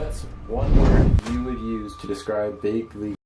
What's one word you would use to describe big league?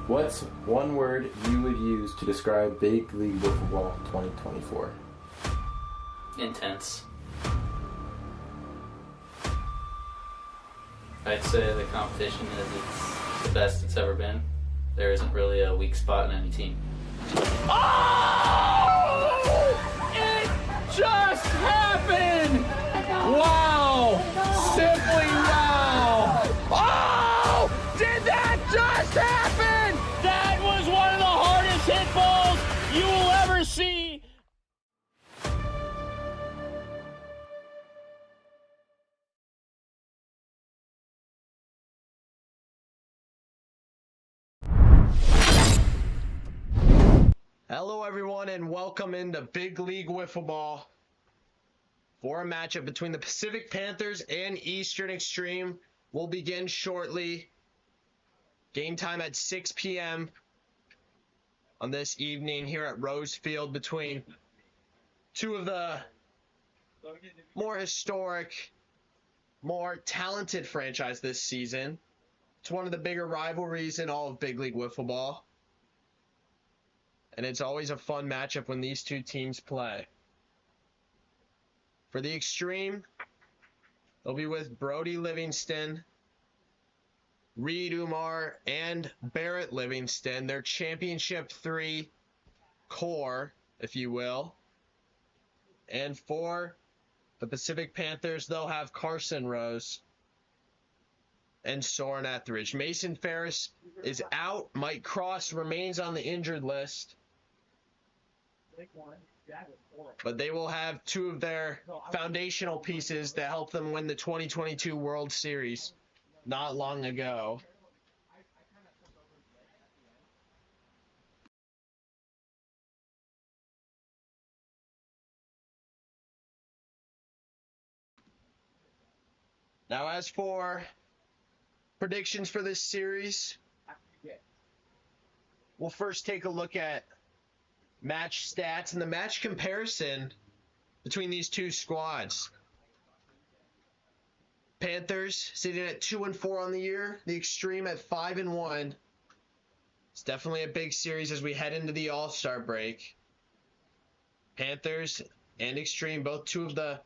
What's one word you would use to describe big league football 2024? Intense. I'd say the competition is the best it's ever been. There isn't really a weak spot in any team. Oh! It just happened! Wow! Simply wow! Oh! Did that just happen? That was one of the hardest hit balls you will ever see. Hello everyone and welcome into Big League Wiffle Ball for a matchup between the Pacific Panthers and Eastern Extreme. Will begin shortly. Game time at 6 p.m. on this evening here at Rose Field between two of the more historic, more talented franchise this season. It's one of the bigger rivalries in all of Big League Wiffle Ball. And it's always a fun matchup when these two teams play. For the Extreme, they'll be with Brody Livingston, Reed Umar, and Barrett Livingston. Their Championship 3 core, if you will. And for the Pacific Panthers, they'll have Carson Rose and Soren Etheridge. Mason Ferris is out. Mike Cross remains on the injured list. But they will have two of their foundational pieces that helped them win the 2022 World Series not long ago. Now, as for predictions for this series, we'll first take a look at match stats and the match comparison between these two squads. Panthers sitting at 2-4 on the year, the Extreme at 5-1. It's definitely a big series as we head into the All-Star break. Panthers and Extreme, both two of the,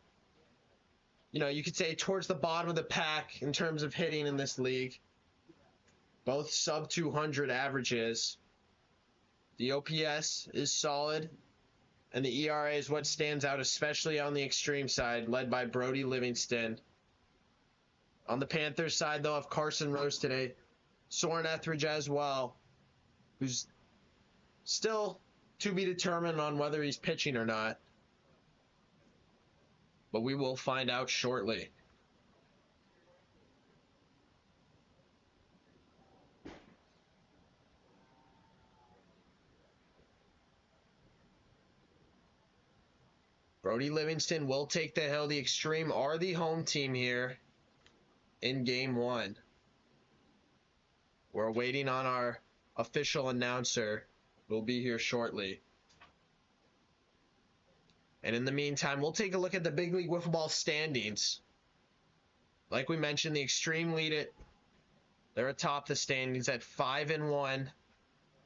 you could say towards the bottom of the pack in terms of hitting in this league. Both sub 200 averages. The OPS is solid, and the ERA is what stands out, especially on the extreme side, led by Brody Livingston. On the Panthers side, they'll have Carson Rose today, Soren Etheridge as well, who's still to be determined on whether he's pitching or not. But we will find out shortly. Brody Livingston will take the hill. The Extreme are the home team here in game one. We're waiting on our official announcer. We'll be here shortly. And in the meantime, we'll take a look at the Big League Wiffle Ball standings. Like we mentioned, the Extreme lead it. They're atop the standings at 5-1.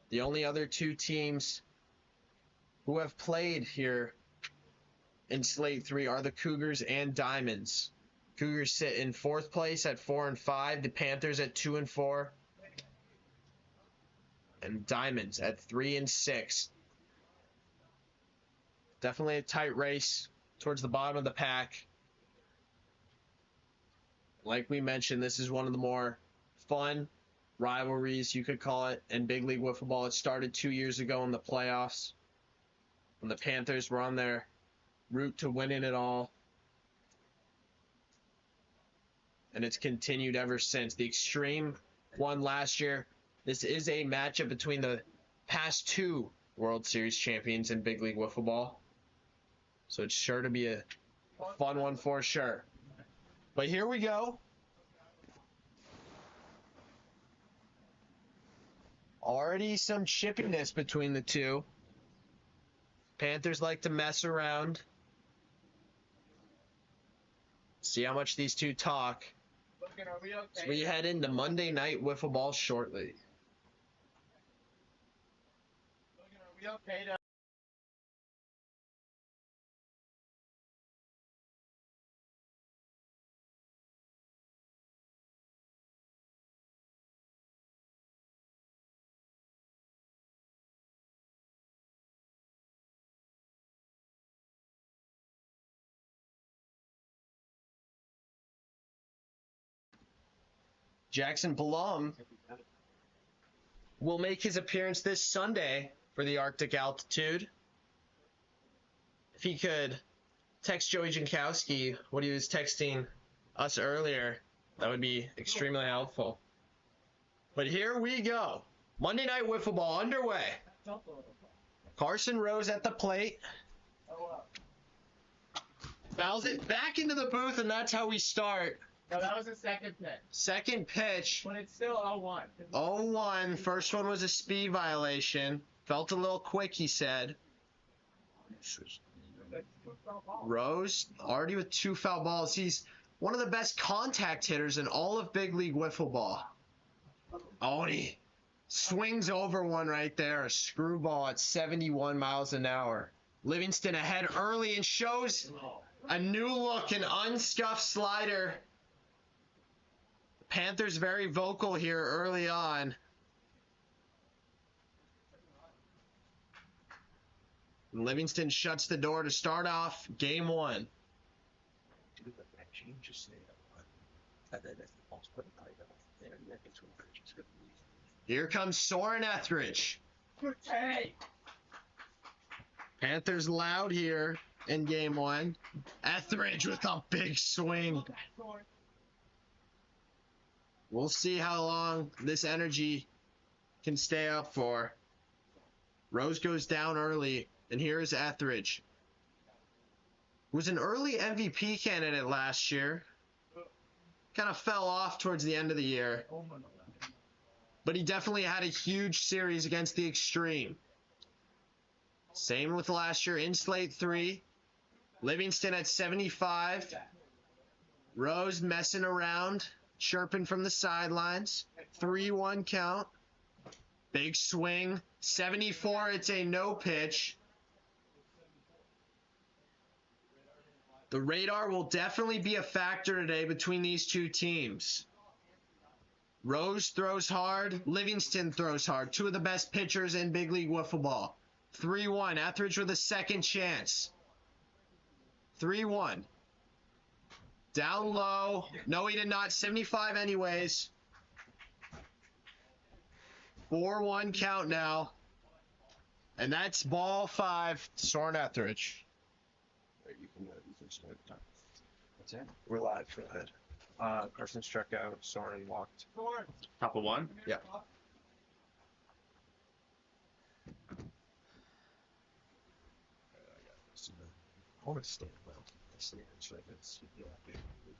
The only other two teams who have played here in Slate 3 are the Cougars and Diamonds. Cougars sit in 4th place at 4-5. The Panthers at 2-4. And Diamonds at 3-6. Definitely a tight race towards the bottom of the pack. Like we mentioned, this is one of the more fun rivalries, you could call it, in Big League Wiffle Ball. It started 2 years ago in the playoffs when the Panthers were on their route to winning it all. And it's continued ever since. The Extreme won last year. This is a matchup between the past two World Series champions in Big League Wiffle Ball. So it's sure to be a fun one for sure. But here we go. Already some chippiness between the two. Panthers like to mess around. See how much these two talk. So we head into Monday Night Wiffle Ball shortly. Jackson Blum will make his appearance this Sunday for the Arctic Altitude. If he could text Joey Jankowski what he was texting us earlier, that would be extremely helpful. But here we go. Monday Night Wiffle Ball underway. Carson Rose at the plate. Fouls it back into the booth, and that's how we start. No, that was the second pitch. Second pitch. But it's still 0-1. 0-1. First one was a speed violation. Felt a little quick, he said. Rose, already with 2 foul balls. He's one of the best contact hitters in all of Big League Wiffle Ball. Oh, and he swings over one right there. A screwball at 71 miles an hour. Livingston ahead early and shows a new look, an unscuffed slider. Panthers very vocal here early on. Livingston shuts the door to start off game one. Here comes Soren Etheridge. Panthers loud here in game one. Etheridge with a big swing. We'll see how long this energy can stay up for. Rose goes down early, and here's Etheridge. Was an early MVP candidate last year. Kind of fell off towards the end of the year. But he definitely had a huge series against the Extreme. Same with last year in Slate 3. Livingston at 75. Rose messing around, chirping from the sidelines. 3-1 count. Big swing. 74, it's a no pitch. The radar will definitely be a factor today between these two teams. Rose throws hard. Livingston throws hard. Two of the best pitchers in big league wiffle ball. 3-1. Etheridge with a second chance. 3-1. Down low. No, he did not. 75 anyways. 4-1 count now. And that's ball 5. Soren Etheridge. You can start the time. That's it. We're live. Go ahead. Carson struck out. Soren walked. Top of one. Yeah. I want to stand well. Stand so I can see.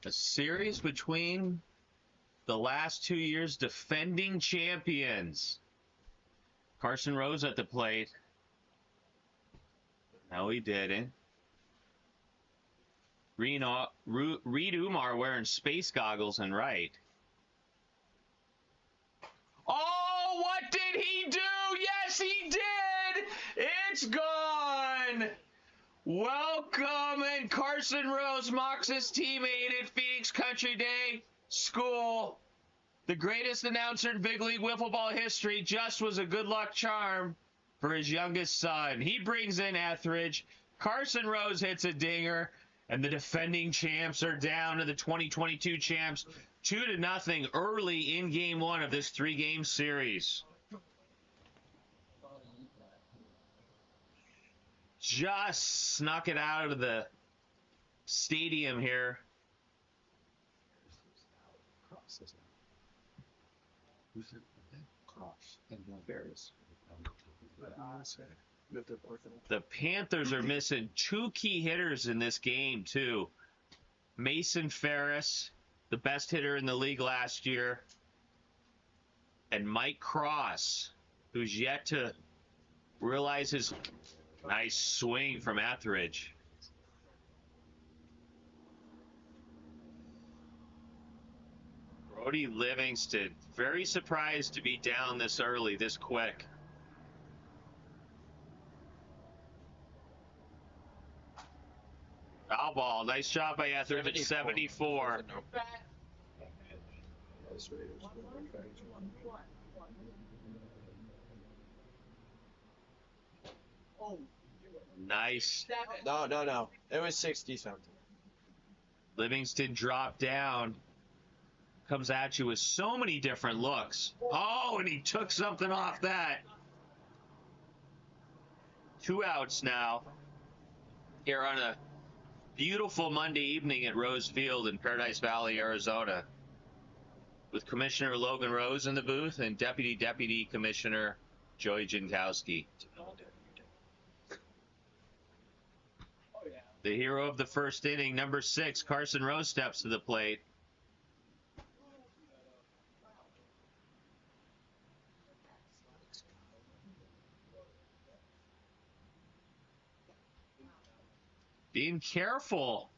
A series between the last 2 years defending champions. Carson Rose at the plate. No, he didn't. Reed Umar wearing space goggles and right. Oh, what did he do? Yes, he did! It's gone! Welcome, and Carson Rose mocks his teammate at Phoenix Country Day School. The greatest announcer in big league wiffle ball history just was a good luck charm for his youngest son. He brings in Etheridge. Carson Rose hits a dinger, and the defending champs are down to the 2022 champs 2-0 early in game 1 of this 3-game series. Just snuck it out of the stadium here. Cross, isn't it? Who's it? Cross and Barris. The Panthers are missing 2 key hitters in this game, too. Mason Ferris, the best hitter in the league last year, and Mike Cross, who's yet to realize his nice swing from Etheridge. Brody Livingston, very surprised to be down this early, this quick. Foul ball. Nice job by Etheridge at 74. Nice. No. It was 60-something. Livingston dropped down. Comes at you with so many different looks. Oh, and he took something off that. 2 outs now. Here on a beautiful Monday evening at Rose Field in Paradise Valley, Arizona, with Commissioner Logan Rose in the booth and Deputy Commissioner Joey Jankowski. The hero of the first inning, number 6, Carson Rose, steps to the plate. Being careful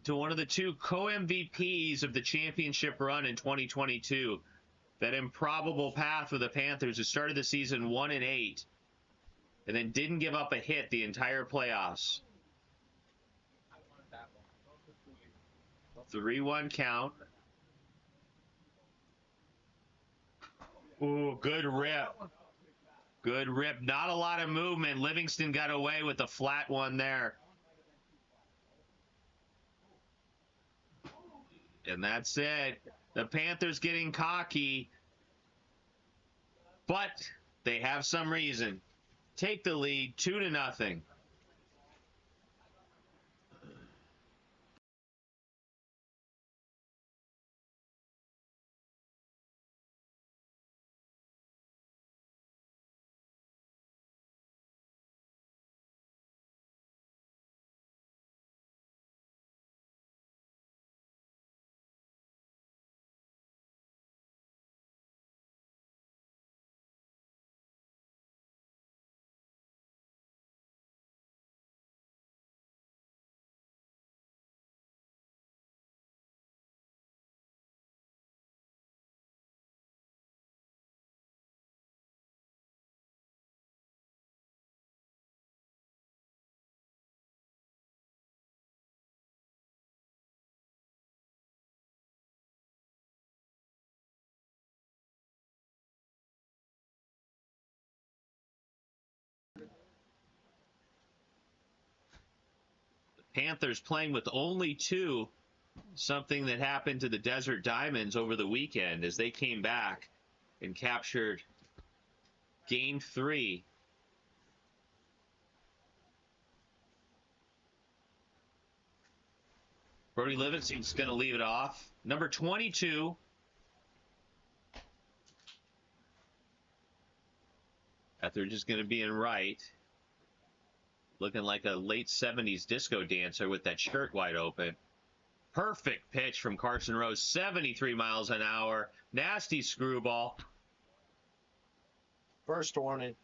to one of the 2 co-MVPs of the championship run in 2022. That improbable path for the Panthers, who started the season 1-8 and then didn't give up a hit the entire playoffs. 3-1 count. Ooh, good rip. Good rip. Not a lot of movement. Livingston got away with the flat one there. And that's it. The Panthers getting cocky. But they have some reason. Take the lead 2-0. Panthers playing with only 2, something that happened to the Desert Diamonds over the weekend as they came back and captured Game 3. Brody Livingston's going to leave it off. Number 22. Etheridge is going to be in right. Looking like a late 70s disco dancer with that shirt wide open. Perfect pitch from Carson Rose. 73 miles an hour. Nasty screwball. First warning.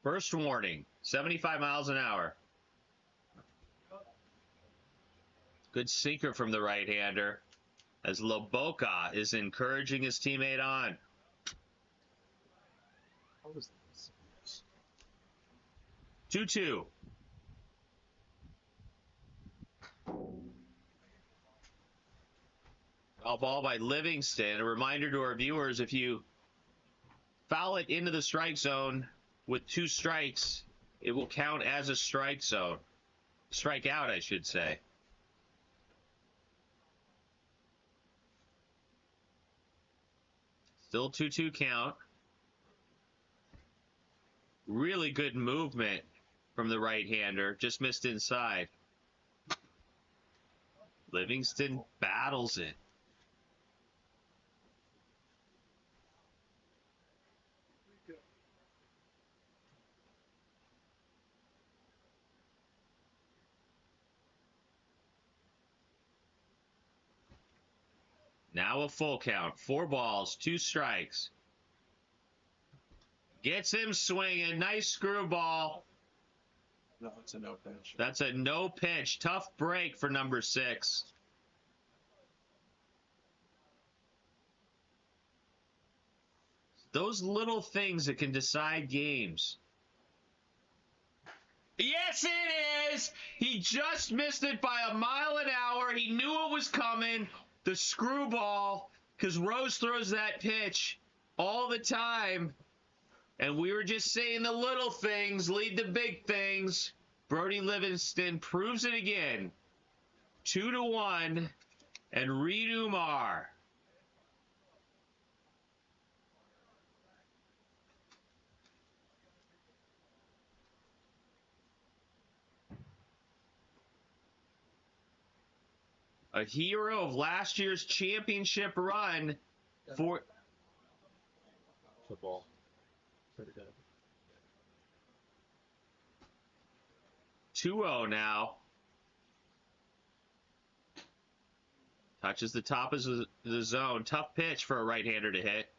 First warning. 75 miles an hour. Good sinker from the right-hander as Loboka is encouraging his teammate on. 2-2. Foul ball by Livingston. A reminder to our viewers, if you foul it into the strike zone with 2 strikes, it will count as a strike zone. Strike out, I should say. Still 2-2 count. Really good movement from the right-hander. Just missed inside. Livingston battles it. Now a full count. 4 balls, 2 strikes. Gets him swinging. Nice screwball. No, it's a no pitch. That's a no pitch. Tough break for number 6. Those little things that can decide games. Yes, it is! He just missed it by a mile an hour. He knew it was coming. The screwball, because Rose throws that pitch all the time. And we were just saying the little things lead to big things. Brody Livingston proves it again. 2-1. And Reed Umar. A hero of last year's championship run for Football. Pretty good. 2-0 now. Touches the top of the zone. Tough pitch for a right-hander to hit.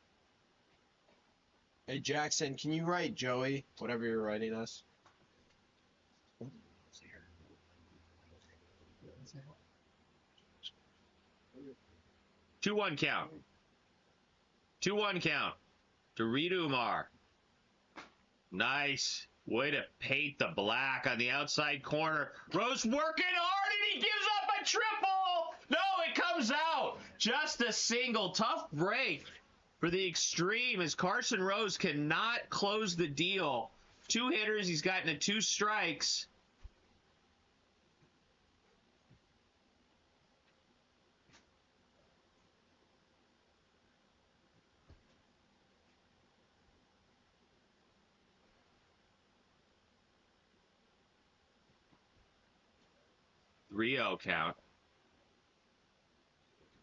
Hey, Jackson, can you write Joey, whatever you're writing us? 2-1 count. 2-1 count to Reed Umar. Nice. Way to paint the black on the outside corner. Rose working hard and he gives up a triple. No, it comes out. Just a single. Tough break for the extreme as Carson Rose cannot close the deal. 2 hitters. He's gotten to 2 strikes. Rio count.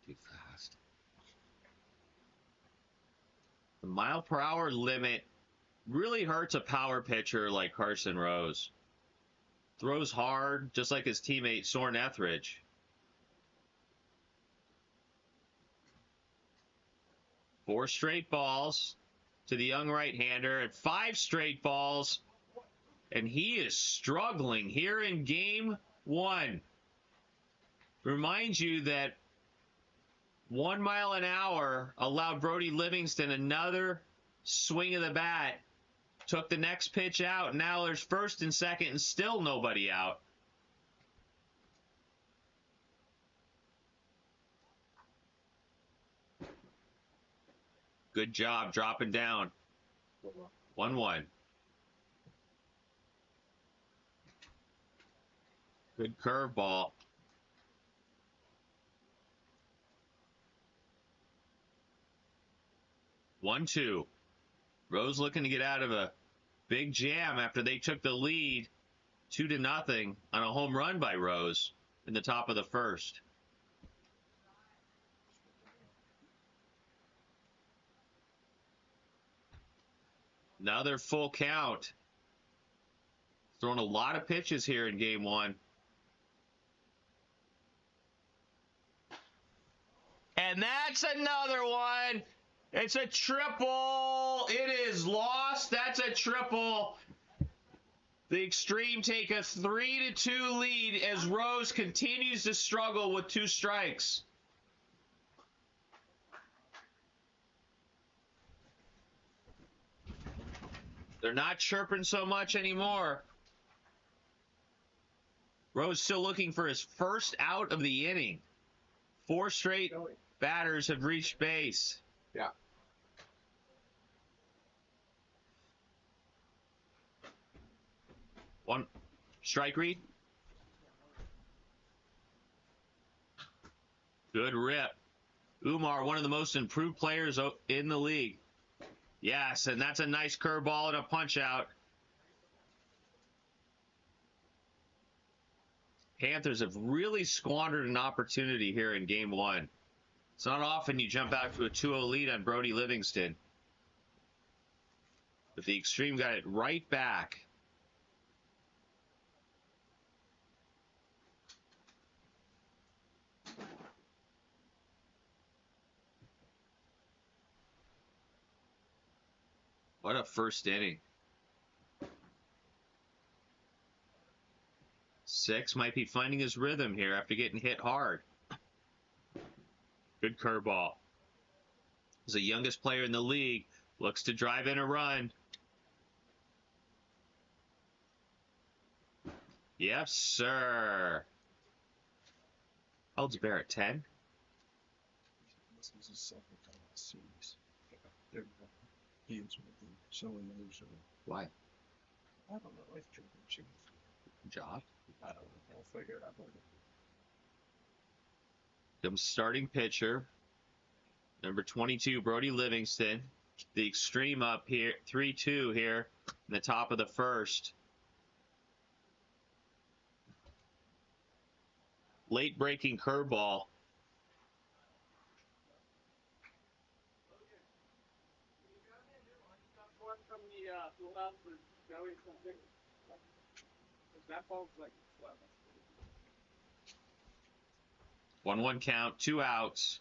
Too fast. The mile per hour limit really hurts a power pitcher like Carson Rose. Throws hard, just like his teammate Soren Etheridge. 4 straight balls to the young right-hander and 5 straight balls. And he is struggling here in game 1. Reminds you that 1 mile an hour allowed Brody Livingston another swing of the bat. Took the next pitch out. Now there's first and second and still nobody out. Good job dropping down. 1-1. Good curveball. One, two. Rose looking to get out of a big jam after they took the lead 2-0 on a home run by Rose in the top of the first. Another full count. Throwing a lot of pitches here in game one. And that's another one. It's a triple. It is lost. That's a triple. The Extreme take a 3-2 lead as Rose continues to struggle with 2 strikes. They're not chirping so much anymore. Rose still looking for his first out of the inning. 4 straight batters have reached base. Yeah. One strike read. Good rip. Umar, one of the most improved players in the league. Yes, and that's a nice curveball and a punch out. Panthers have really squandered an opportunity here in game one. It's not often you jump out to a 2-0 lead on Brody Livingston. But the Extreme got it right back. What a first inning. 6 might be finding his rhythm here after getting hit hard. Good curveball. He's the youngest player in the league. Looks to drive in a run. Yes, sir. How old's Barrett? 10? This is a second time I see this. They're games with them. Showing those. Why? I don't know. It's true. Job. I don't know. I'll figure it out later. Comes starting pitcher. Number 22, Brody Livingston. The Extreme up here. 3-2 here in the top of the first. Late breaking curveball. That ball's like 1-1 count, 2 outs.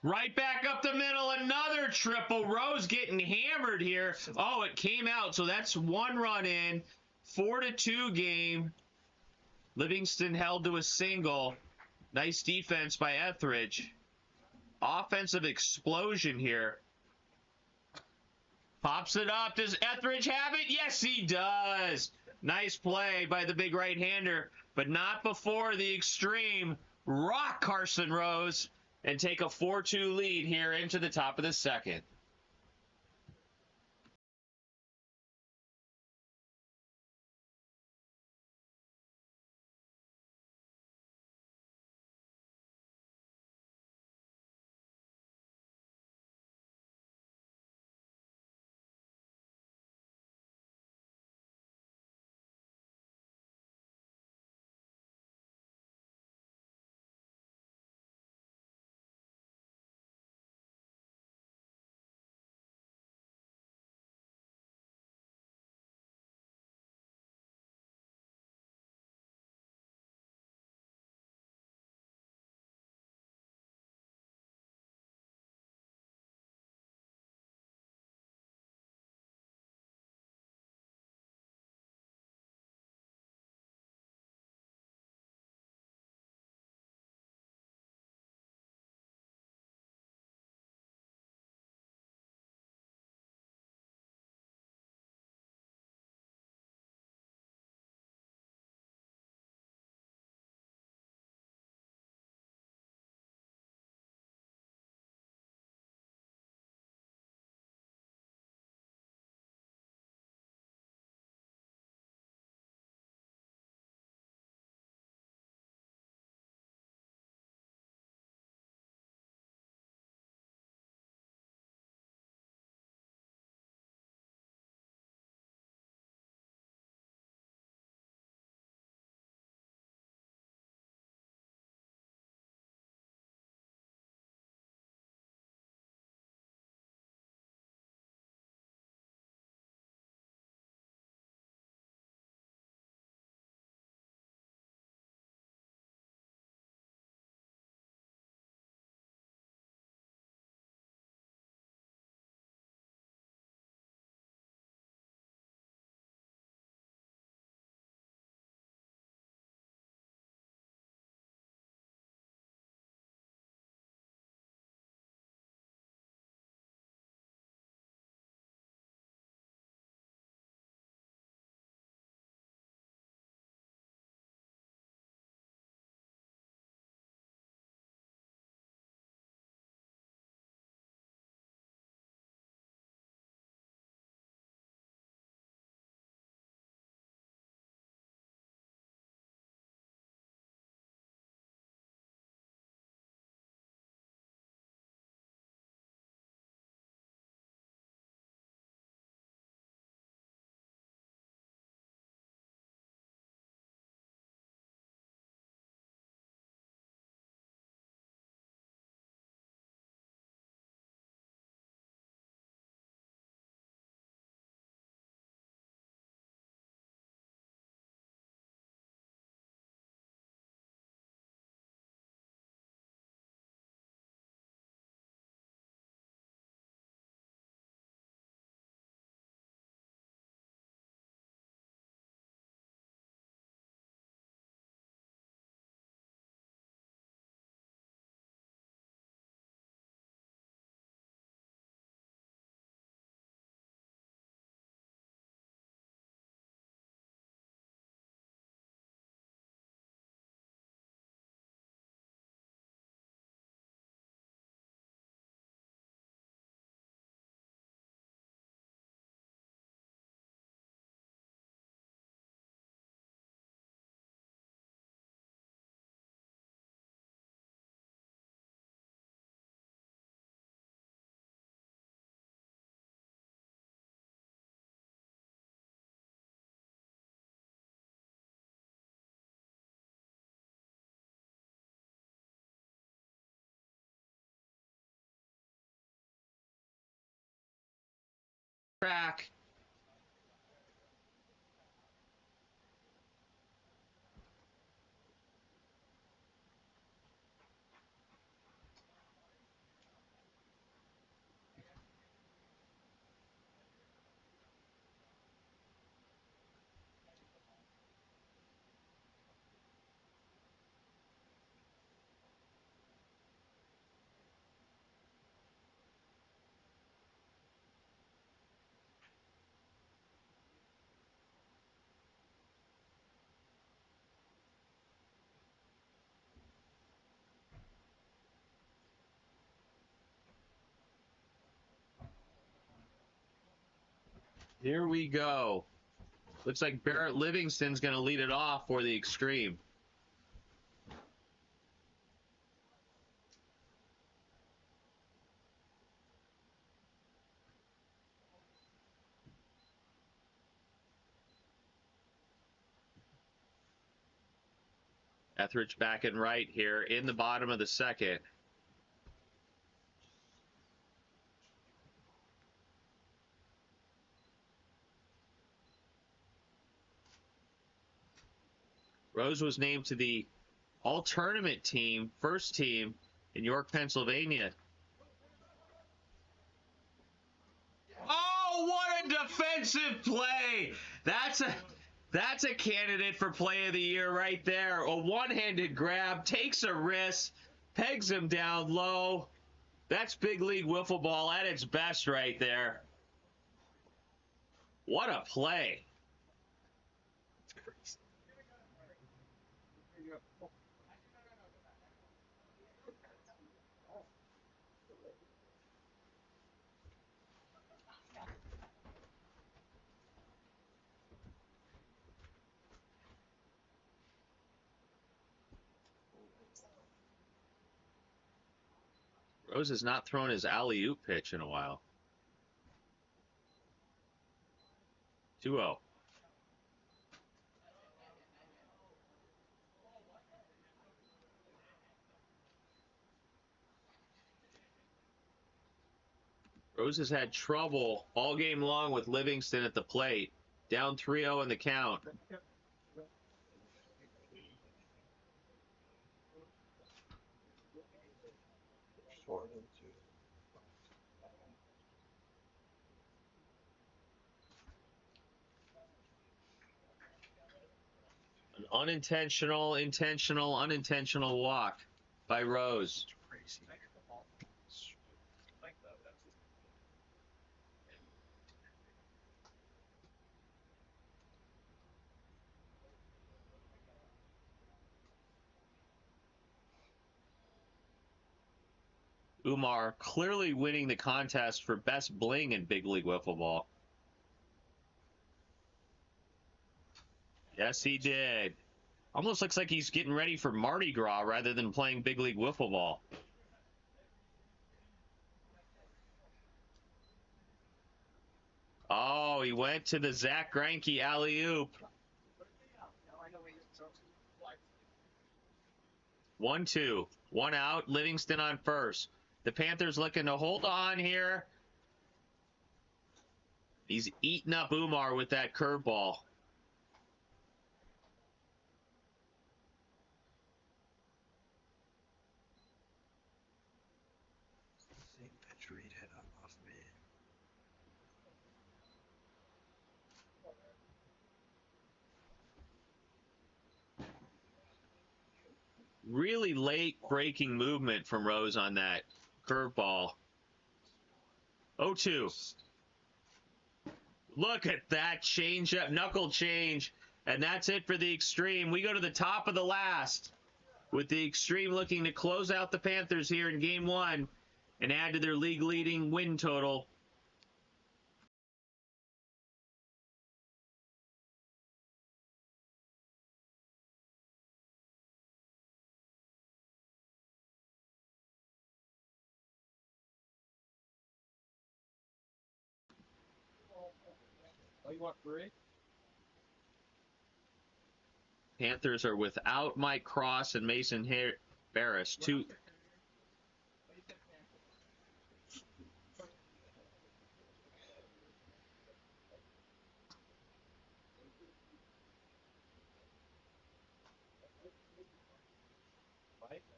Right back up the middle, another triple. Rose getting hammered here. Oh, it came out, so that's 1 run in. 4-2 game. Livingston held to a single. Nice defense by Etheridge. Offensive explosion here. Pops it up. Does Etheridge have it? Yes, he does. Nice play by the big right-hander, but not before the Extreme rock Carson Rose and take a 4-2 lead here into the top of the second. track. Here we go. Looks like Barrett Livingston's going to lead it off for the Extreme. Etheridge back and right here in the bottom of the second. Rose was named to the all-tournament team, first team in York, Pennsylvania. Oh, what a defensive play! That's a candidate for play of the year right there. A one-handed grab, takes a risk, pegs him down low. That's big league wiffle ball at its best right there. What a play. Rose has not thrown his alley-oop pitch in a while. 2-0. Rose has had trouble all game long with Livingston at the plate. Down 3-0 in the count. An unintentional, intentional, unintentional walk by Rose. Umar clearly winning the contest for best bling in Big League Wiffle Ball. Yes, he did. Almost looks like he's getting ready for Mardi Gras rather than playing Big League Wiffle Ball. Oh, he went to the Zach Greinke alley-oop. 1-2. One out. Livingston on first. The Panthers looking to hold on here. He's eating up Umar with that curveball. Really late breaking movement from Rose on that curveball. 0-2. Look at that change-up, knuckle change. And that's it for the Extreme. We go to the top of the last with the Extreme looking to close out the Panthers here in Game 1 and add to their league-leading win total. Oh, you want 3? Panthers are without Mike Cross and Mason Barris.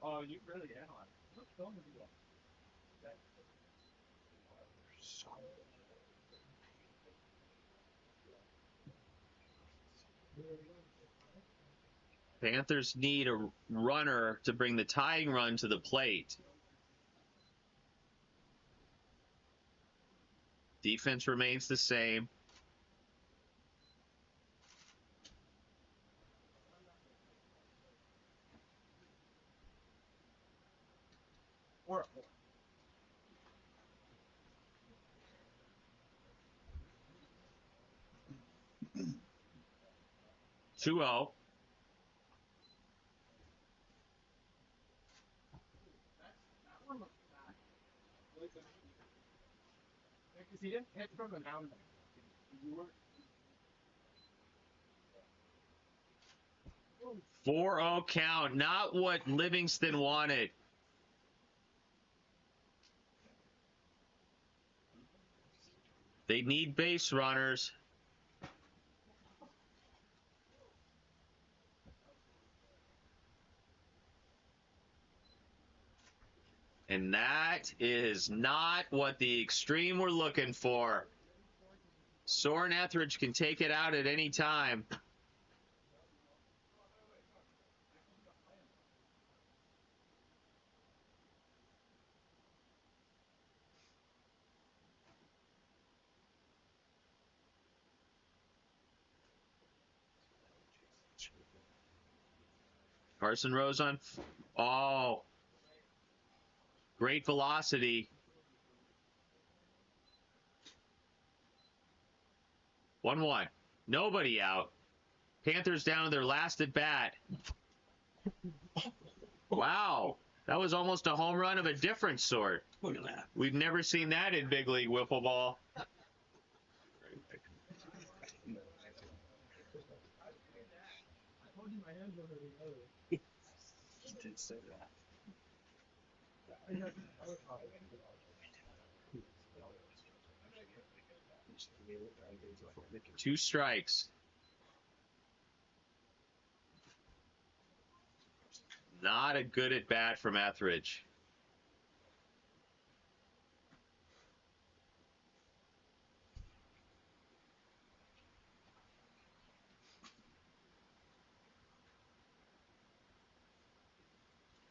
Oh, you really analyzed. What film did you watch? Panthers need a runner to bring the tying run to the plate. Defense remains the same. Or 2-0. that one looks bad. Because he didn't hit from the mound. You were 4-0 count. Not what Livingston wanted. They need base runners. And that is not what the extreme we're looking for. Soren Etheridge can take it out at any time. Carson Rose on. Oh. Great velocity. 1-1. Nobody out. Panthers down to their last at bat. Wow. That was almost a home run of a different sort. Look at that. We've never seen that in big league wiffle ball. I told you my hands were hurting earlier. He did say that. Two strikes. Not a good at bat from Etheridge.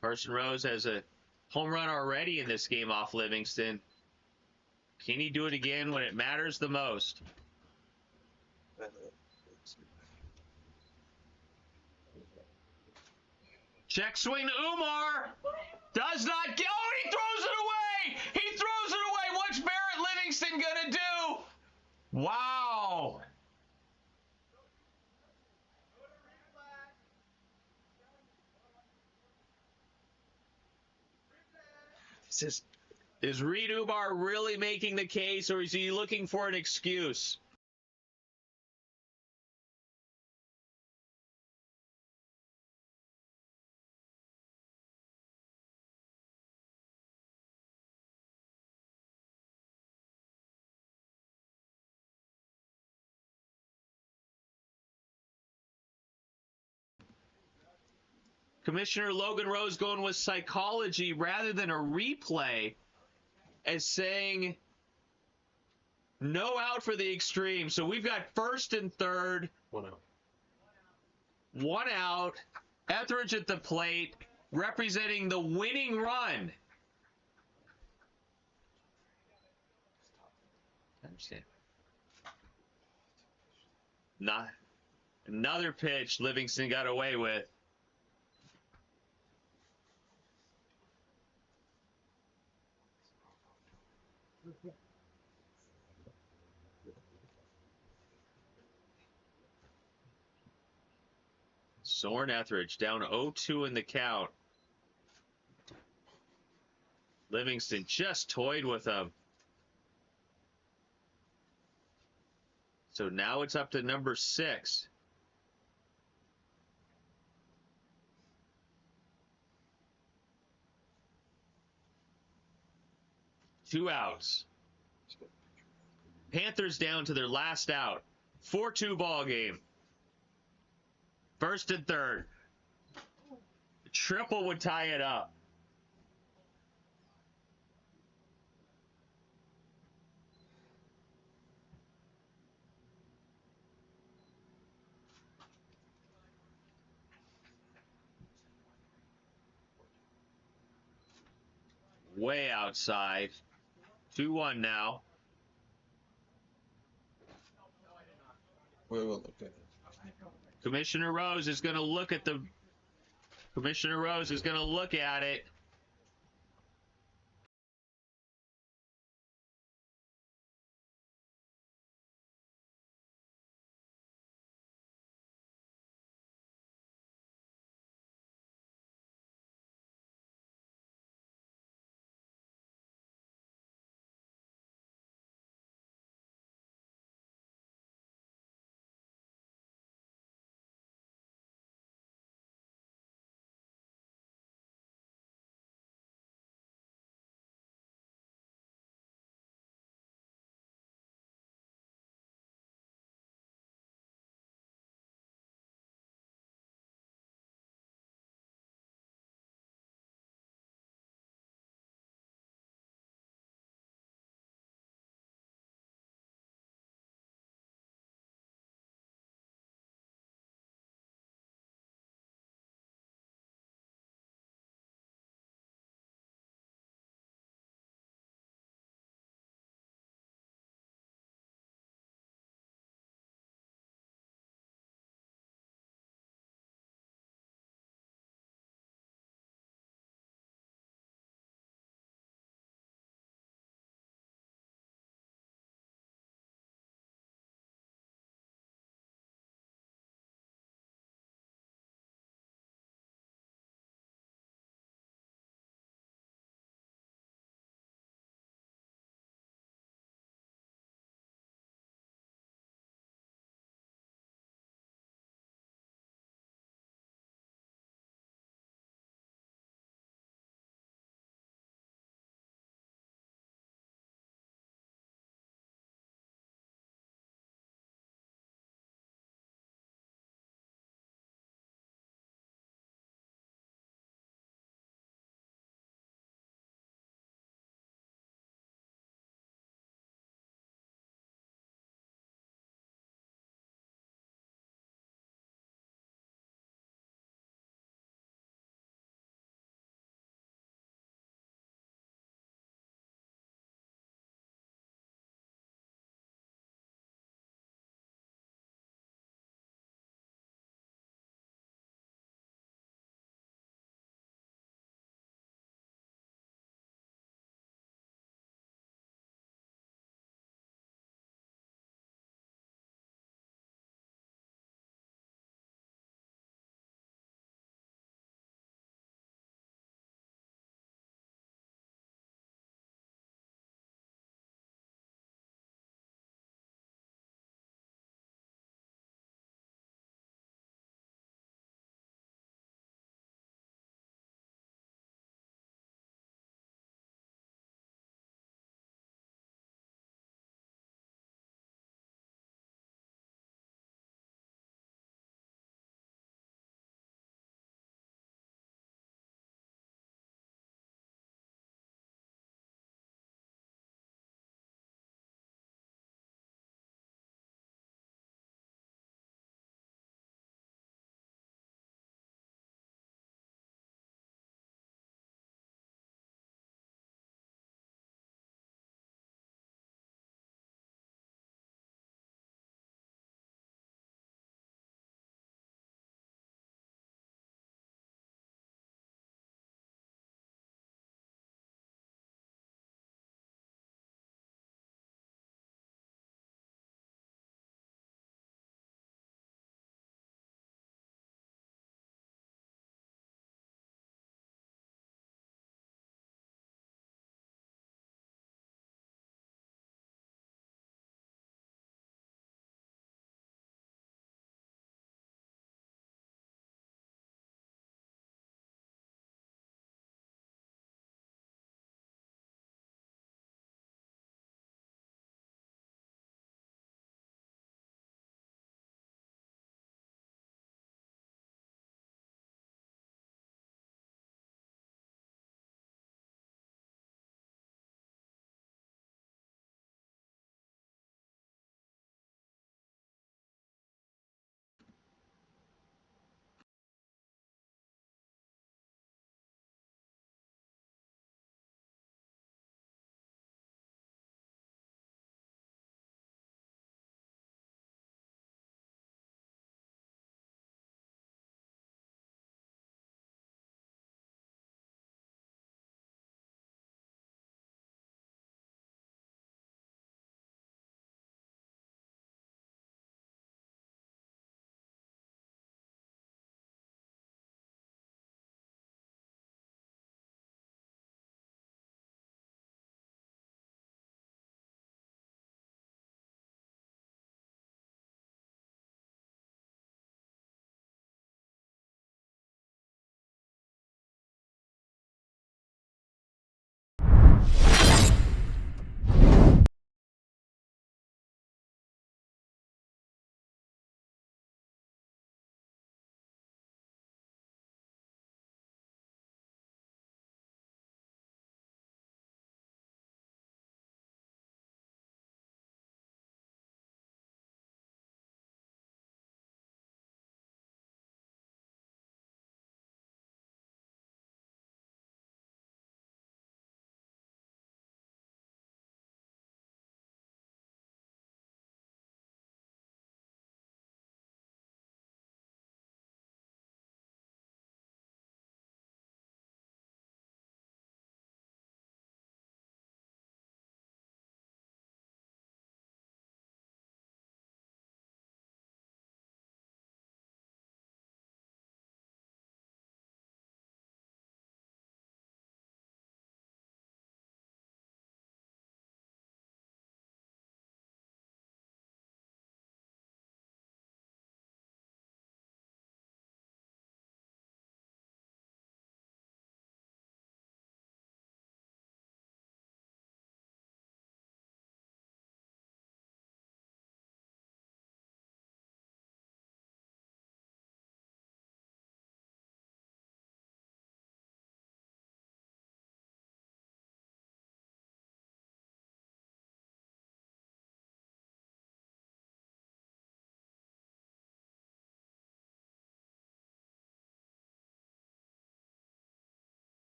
Carson Rose has a home run already in this game off Livingston. Can he do it again when it matters the most? Check swing to Umar. Does not get. Oh, he throws it away. He throws it away. What's Barrett Livingston gonna do? Wow. Is Reed Umar really making the case, or is he looking for an excuse? Commissioner Logan Rose going with psychology rather than a replay, as saying no out for the extreme. So we've got first and third. 1 out. 1 out. Etheridge at the plate, representing the winning run. I understand. Not another pitch Livingston got away with. Soren Etheridge down 0-2 in the count. Livingston just toyed with him. So now it's up to number 6. Two outs. Panthers down to their last out. 4-2 ball game. First and third. Triple would tie it up. Way outside. 2-1 now. We'll look at it. Commissioner Rose is going to look at the. Commissioner Rose is going to look at it.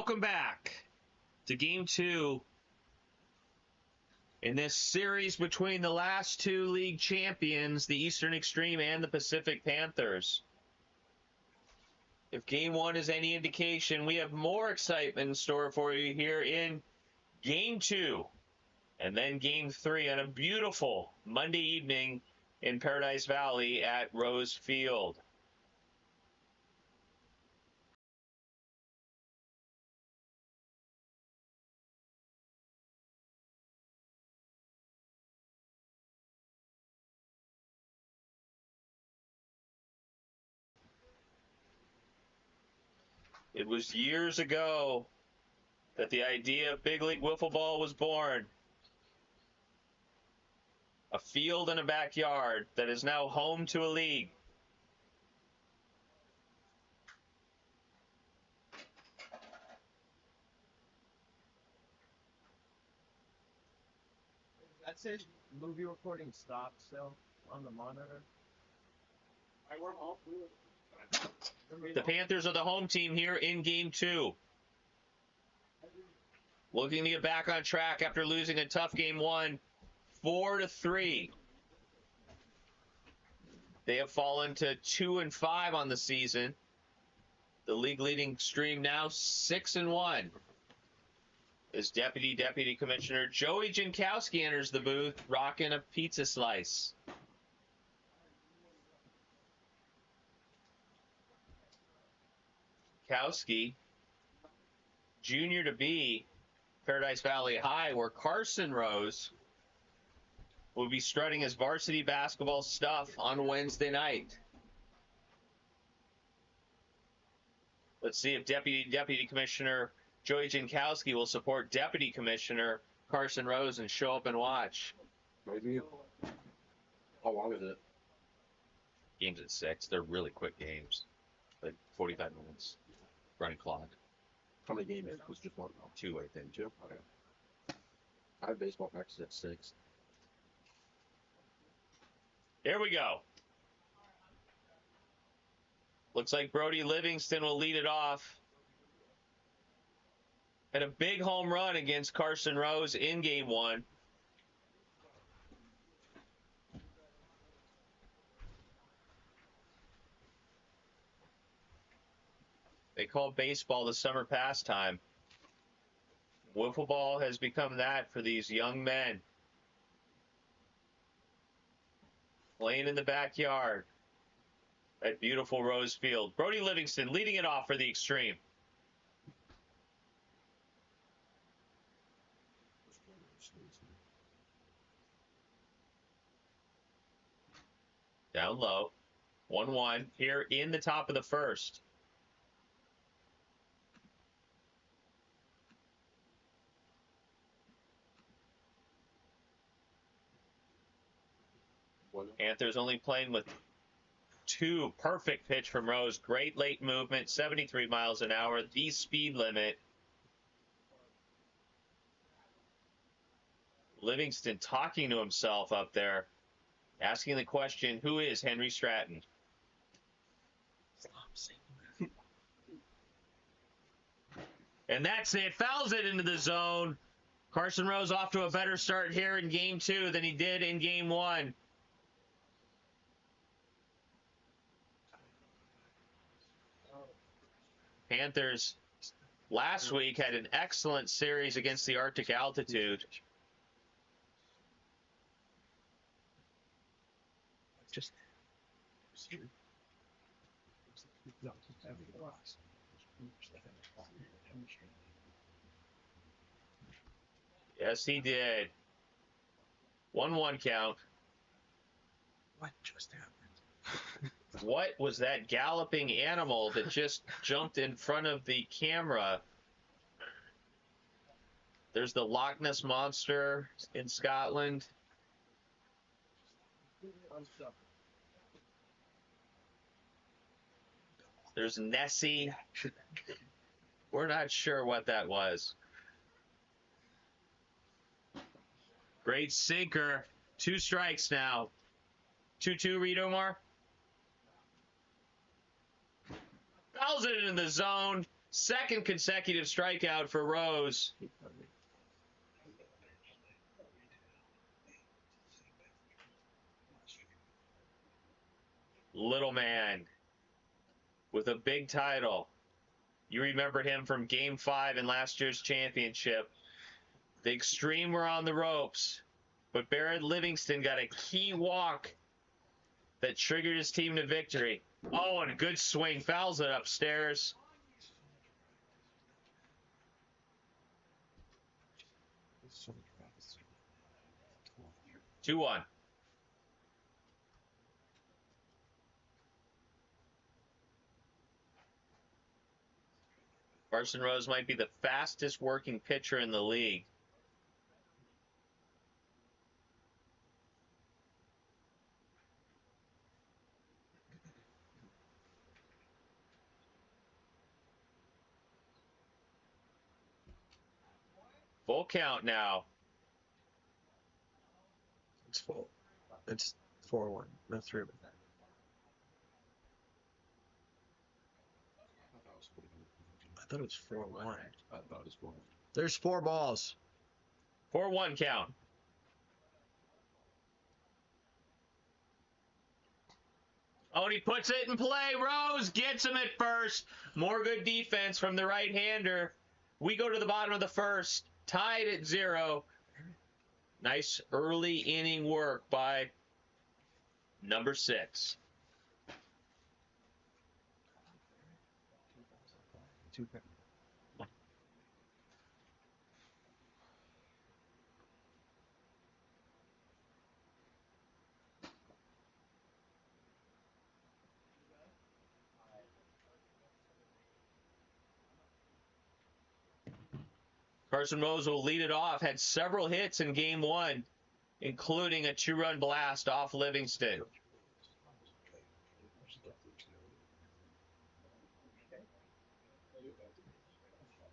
welcome back to Game 2 in this series between the last two league champions, the Eastern Extreme and the Pacific Panthers. If Game 1 is any indication, we have more excitement in store for you here in Game 2 and then Game 3 on a beautiful Monday evening in Paradise Valley at Rose Field. It was years ago that the idea of Big League Wiffle Ball was born. A field and a backyard that is now home to a league. That says movie recording stopped still on the monitor. The Panthers are the home team here in Game 2. Looking to get back on track after losing a tough Game 1, 4-3. They have fallen to 2-5 on the season. The league leading stream now 6-1. As Deputy Commissioner Joey Jankowski enters the booth, rocking a pizza slice. Jankowski, junior to be Paradise Valley High, where Carson Rose will be strutting his varsity basketball stuff on Wednesday night. Let's see if Deputy Commissioner Joey Jankowski will support Deputy Commissioner Carson Rose and show up and watch. Maybe. How long is it? Games at 6. They're really quick games. Like 45 minutes. Running clock. How many games was just one? 2, I think. 2? Okay. I have baseball practice at 6. Here we go. Looks like Brody Livingston will lead it off. Had a big home run against Carson Rose in Game 1. They call baseball the summer pastime. Wiffle ball has become that for these young men. Playing in the backyard at beautiful Rose Field. Brody Livingston leading it off for the Extreme. Down low. 1-1 here in the top of the first. Panthers only playing with 2. Perfect pitch from Rose. Great late movement. 73 miles an hour. The speed limit. Livingston talking to himself up there. Asking the question, who is Henry Stratton? And that's it. Fouls it into the zone. Carson Rose off to a better start here in Game 2 than he did in Game 1. Panthers last week had an excellent series against the Arctic Altitude. Just Yes, he did. 1-1 count. what just happened? What was that galloping animal that just jumped in front of the camera? There's the Loch Ness Monster in Scotland. There's Nessie. We're not sure what that was. Great sinker. 2 strikes now. 2-2, read Omar. Fouls it in the zone. Second consecutive strikeout for Rose. Little man with a big title. You remember him from Game 5 in last year's championship. The Extreme were on the ropes, but Barrett Livingston got a key walk that triggered his team to victory. Oh, and a good swing. Fouls it upstairs. 2-1. Carson Rose might be the fastest working pitcher in the league. Full count now. It's full. It's 4-1. No 3. I thought it was 4-1. I thought it was 4-1. There's 4 balls. 4-1 count. Oh, and he puts it in play. Rose gets him at first. More good defense from the right-hander. We go to the bottom of the first, tied at 0. Nice early inning work by number 6. Carson Rose will lead it off. Had several hits in Game 1, including a 2-run blast off Livingston.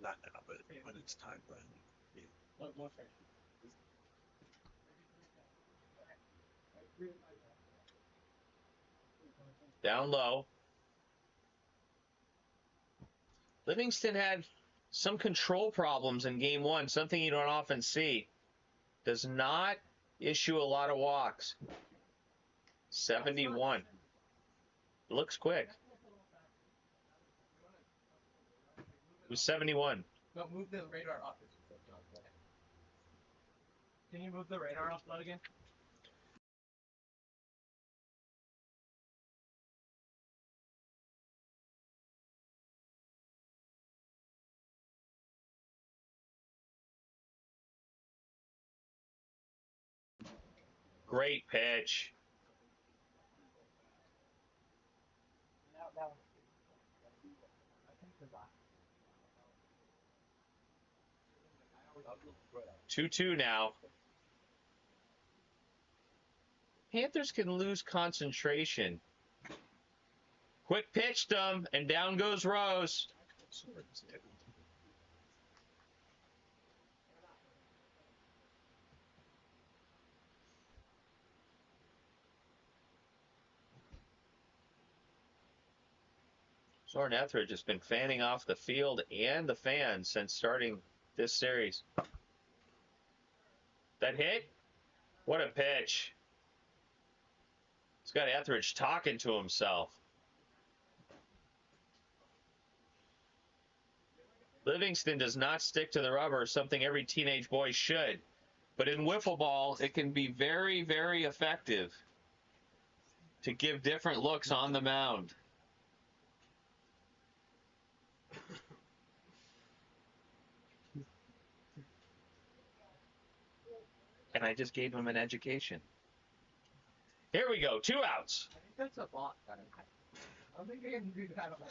Not now, but when it's time, Brian. Down low. Livingston had some control problems in Game 1, something you don't often see. Does not issue a lot of walks. 71. Looks quick. It was 71. No, move the radar off. Can you move the radar off that again? Great pitch. No. 2-2 now. Panthers can lose concentration. Quick pitched them, and down goes Rose. Soren Etheridge has been fanning off the field and the fans since starting this series. That hit? What a pitch. It's got Etheridge talking to himself. Livingston does not stick to the rubber, something every teenage boy should. But in wiffle ball, it can be very, very effective to give different looks on the mound. And I just gave him an education. Here we go, 2 outs. I think that's a lot. I don't think I can do that on my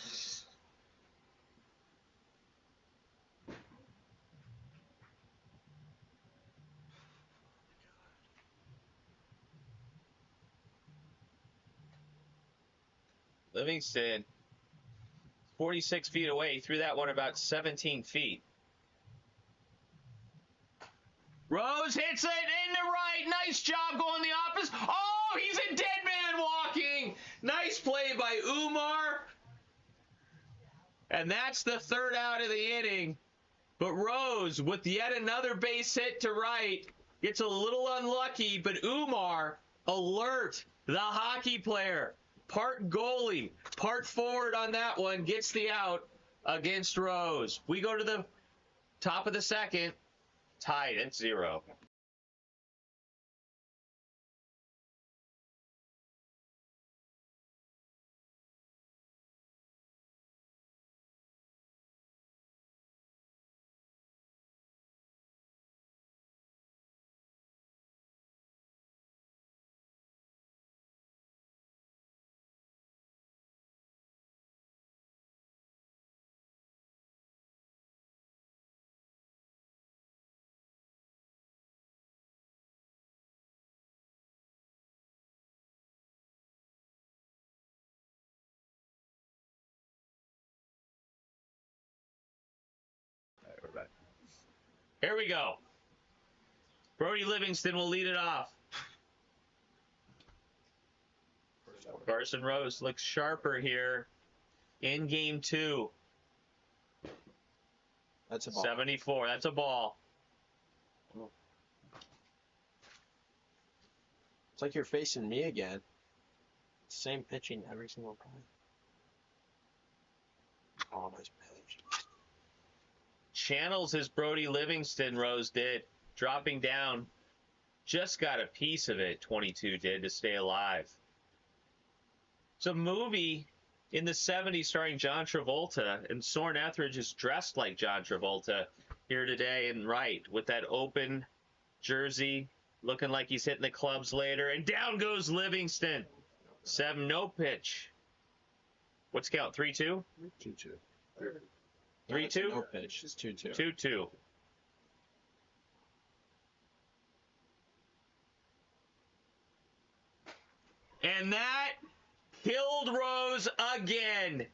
Livingston, 46 feet away. He threw that one about 17 feet. Rose hits it in the right. Nice job going the opposite. Oh, he's a dead man walking. Nice play by Umar. And that's the third out of the inning. But Rose, with yet another base hit to right, gets a little unlucky, but Umar, alert, the hockey player, part goalie, part forward on that one, gets the out against Rose. We go to the top of the second, tied at 0. Here we go. Brody Livingston will lead it off. Carson Rose looks sharper here in game 2. That's a ball. 74. That's a ball. It's like you're facing me again. Same pitching every single time. Oh, nice pitch. Channels his Brody Livingston, Rose did. Dropping down. Just got a piece of it, 22 did, to stay alive. It's a movie in the 70s starring John Travolta, and Soren Etheridge is dressed like John Travolta here today and right, with that open jersey, looking like he's hitting the clubs later, and down goes Livingston. 7, no pitch. What's the count, 3-2? 2-2. 3-2? No pitch. It's 2-2. 2-2. And that killed Rose again.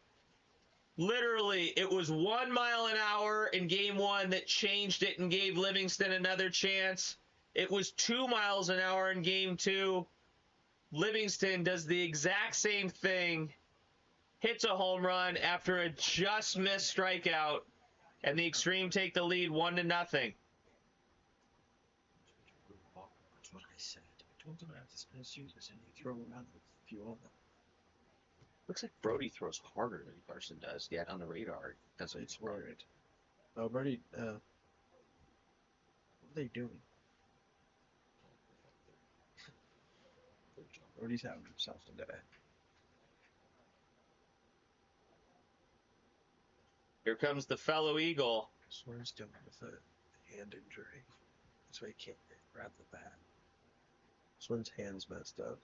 Literally, it was 1 mile an hour in game 1 that changed it and gave Livingston another chance. It was 2 miles an hour in game 2. Livingston does the exact same thing, hits a home run after a just missed strikeout, and the Extreme take the lead 1-0. That's what I said. I told them I have to spend shooters and you throw around with a few of them. Looks like Brody throws harder than Carson does, yet on the radar. That's what It's worried. Oh, Brody, what are they doing? Brody's having himself today. Here comes the fellow Eagle. That's what he's doing with a hand injury. That's why he can't grab the bat. This one's hand's messed up.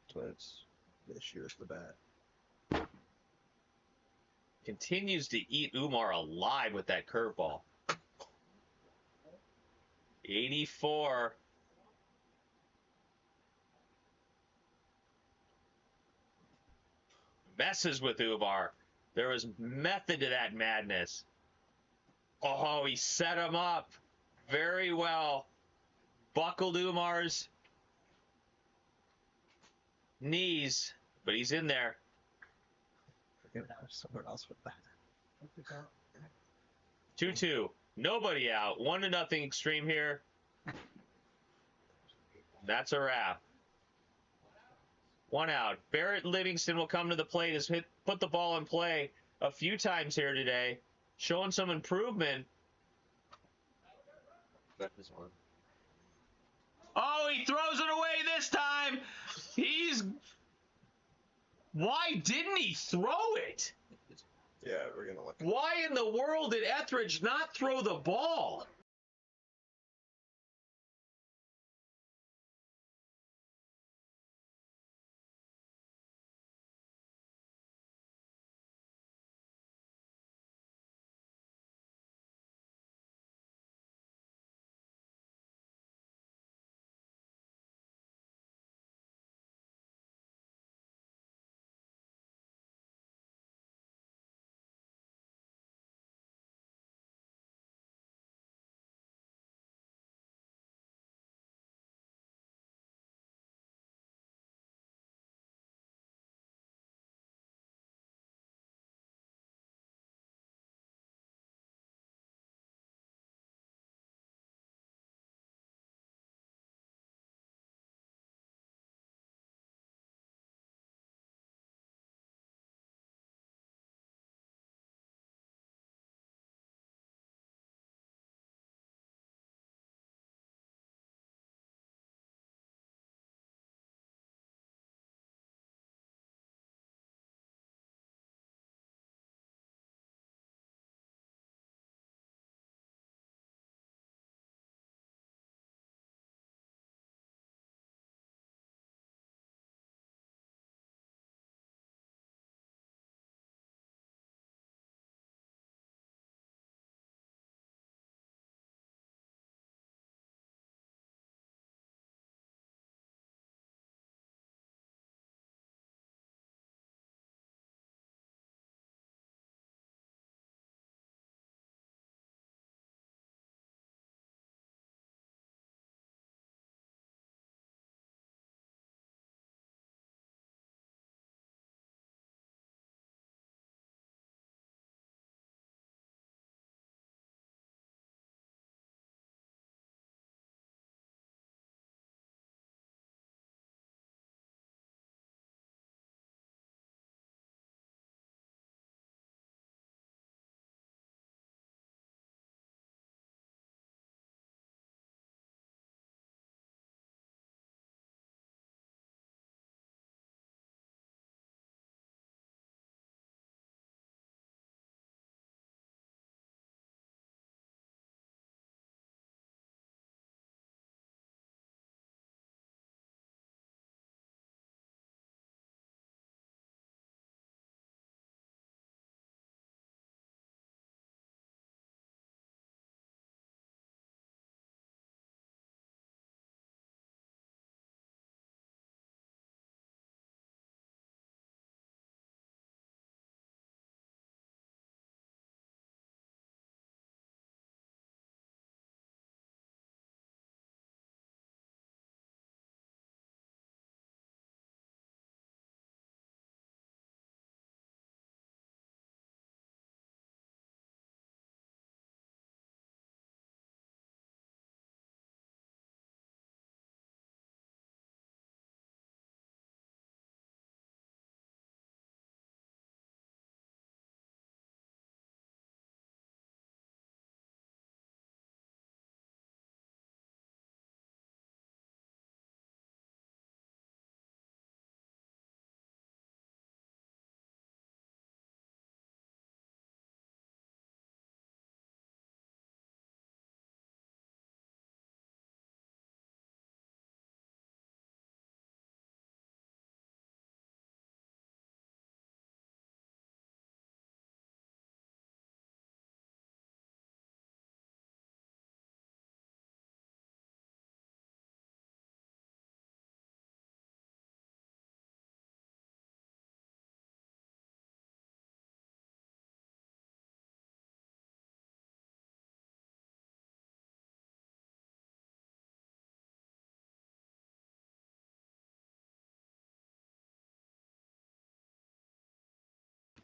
That's why it's the issue with the bat. Continues to eat Umar alive with that curveball. 84. Messes with Umar. There was method to that madness. Oh, he set him up very well. Buckled Umar's knees, but he's in there. We're gonna have someone else with that. 2-2. Nobody out. 1-0 Extreme here. That's a wrap. 1 out. Barrett Livingston will come to the plate. Has put the ball in play a few times here today, showing some improvement. Oh, he throws it away this time. Why didn't he throw it? Yeah, we're gonna look. Why in the world did Etheridge not throw the ball?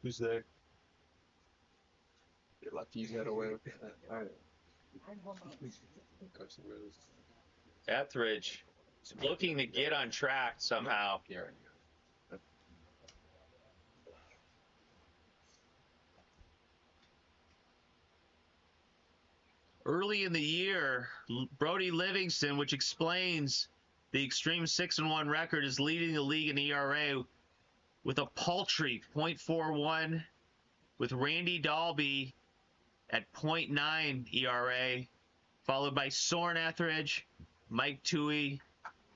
Who's there? They lefties got away with that. All right. Carson Rose. Etheridge looking to get on track somehow. Yeah. Early in the year, Brody Livingston, which explains the extreme 6-1 record, is leading the league in ERA with a paltry .41, with Randy Dalby at .9 ERA, followed by Soren Etheridge, Mike Toohey,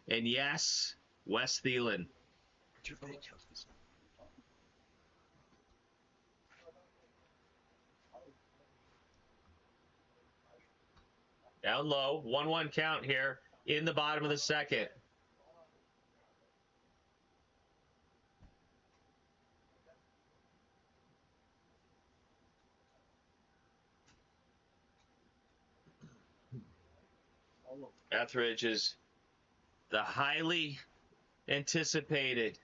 and yes, Wes Thielen. Down low, 1-1 count here in the bottom of the second. Etheridge is the highly anticipated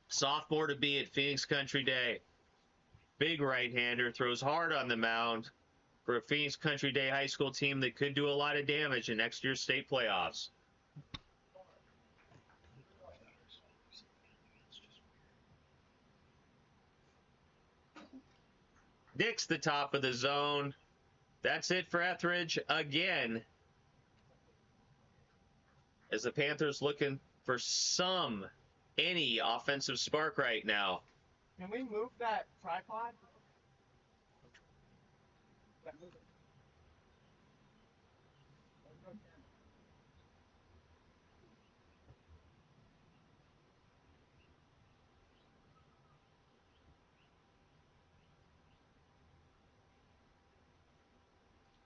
sophomore to be at Phoenix Country Day. Big right-hander, throws hard on the mound for a Phoenix Country Day high school team that could do a lot of damage in next year's state playoffs. Nick's the top of the zone. That's it for Etheridge again, as the Panthers looking for any offensive spark right now. Can we move that tripod?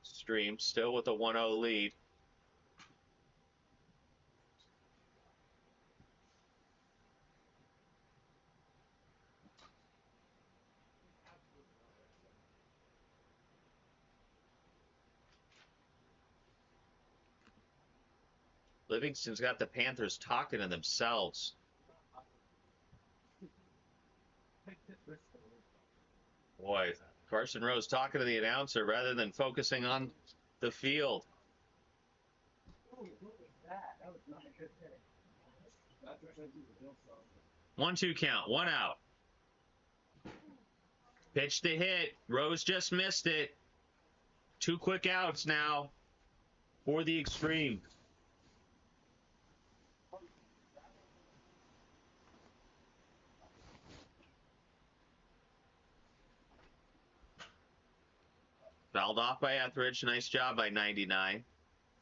Stream still with a 1-0 lead. Livingston's got the Panthers talking to themselves. Boy, Carson Rose talking to the announcer rather than focusing on the field. 1-2 count, 1 out. Pitch to hit. Rose just missed it. 2 quick outs now for the Extreme. Fouled off by Etheridge. Nice job by 99.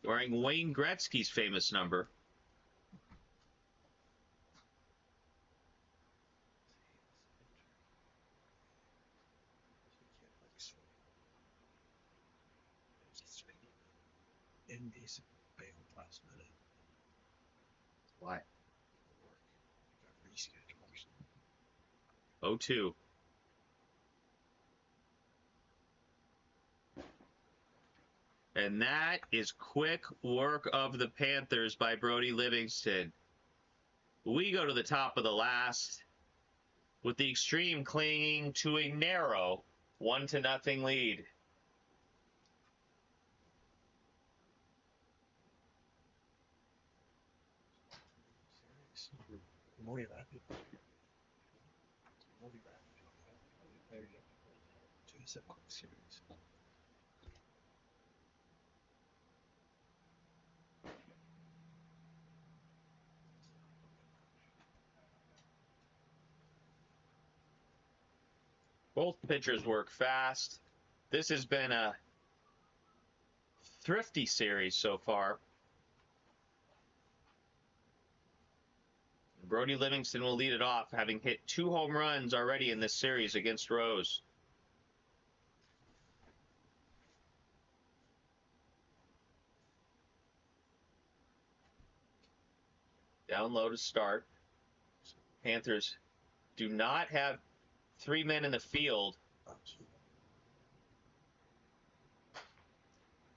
Wearing Wayne Gretzky's famous number. Invasive bail last minute. Why? Got rescheduled. 0-2. And that is quick work of the Panthers by Brody Livingston. We go to the top of the last with the Extreme clinging to a narrow 1-0 lead. Muy rápido. Muy rápido. There you go. Just a quick series. Both pitchers work fast. This has been a thrifty series so far. Brody Livingston will lead it off, having hit 2 home runs already in this series against Rose. Down low to start. Panthers do not have 3 men in the field.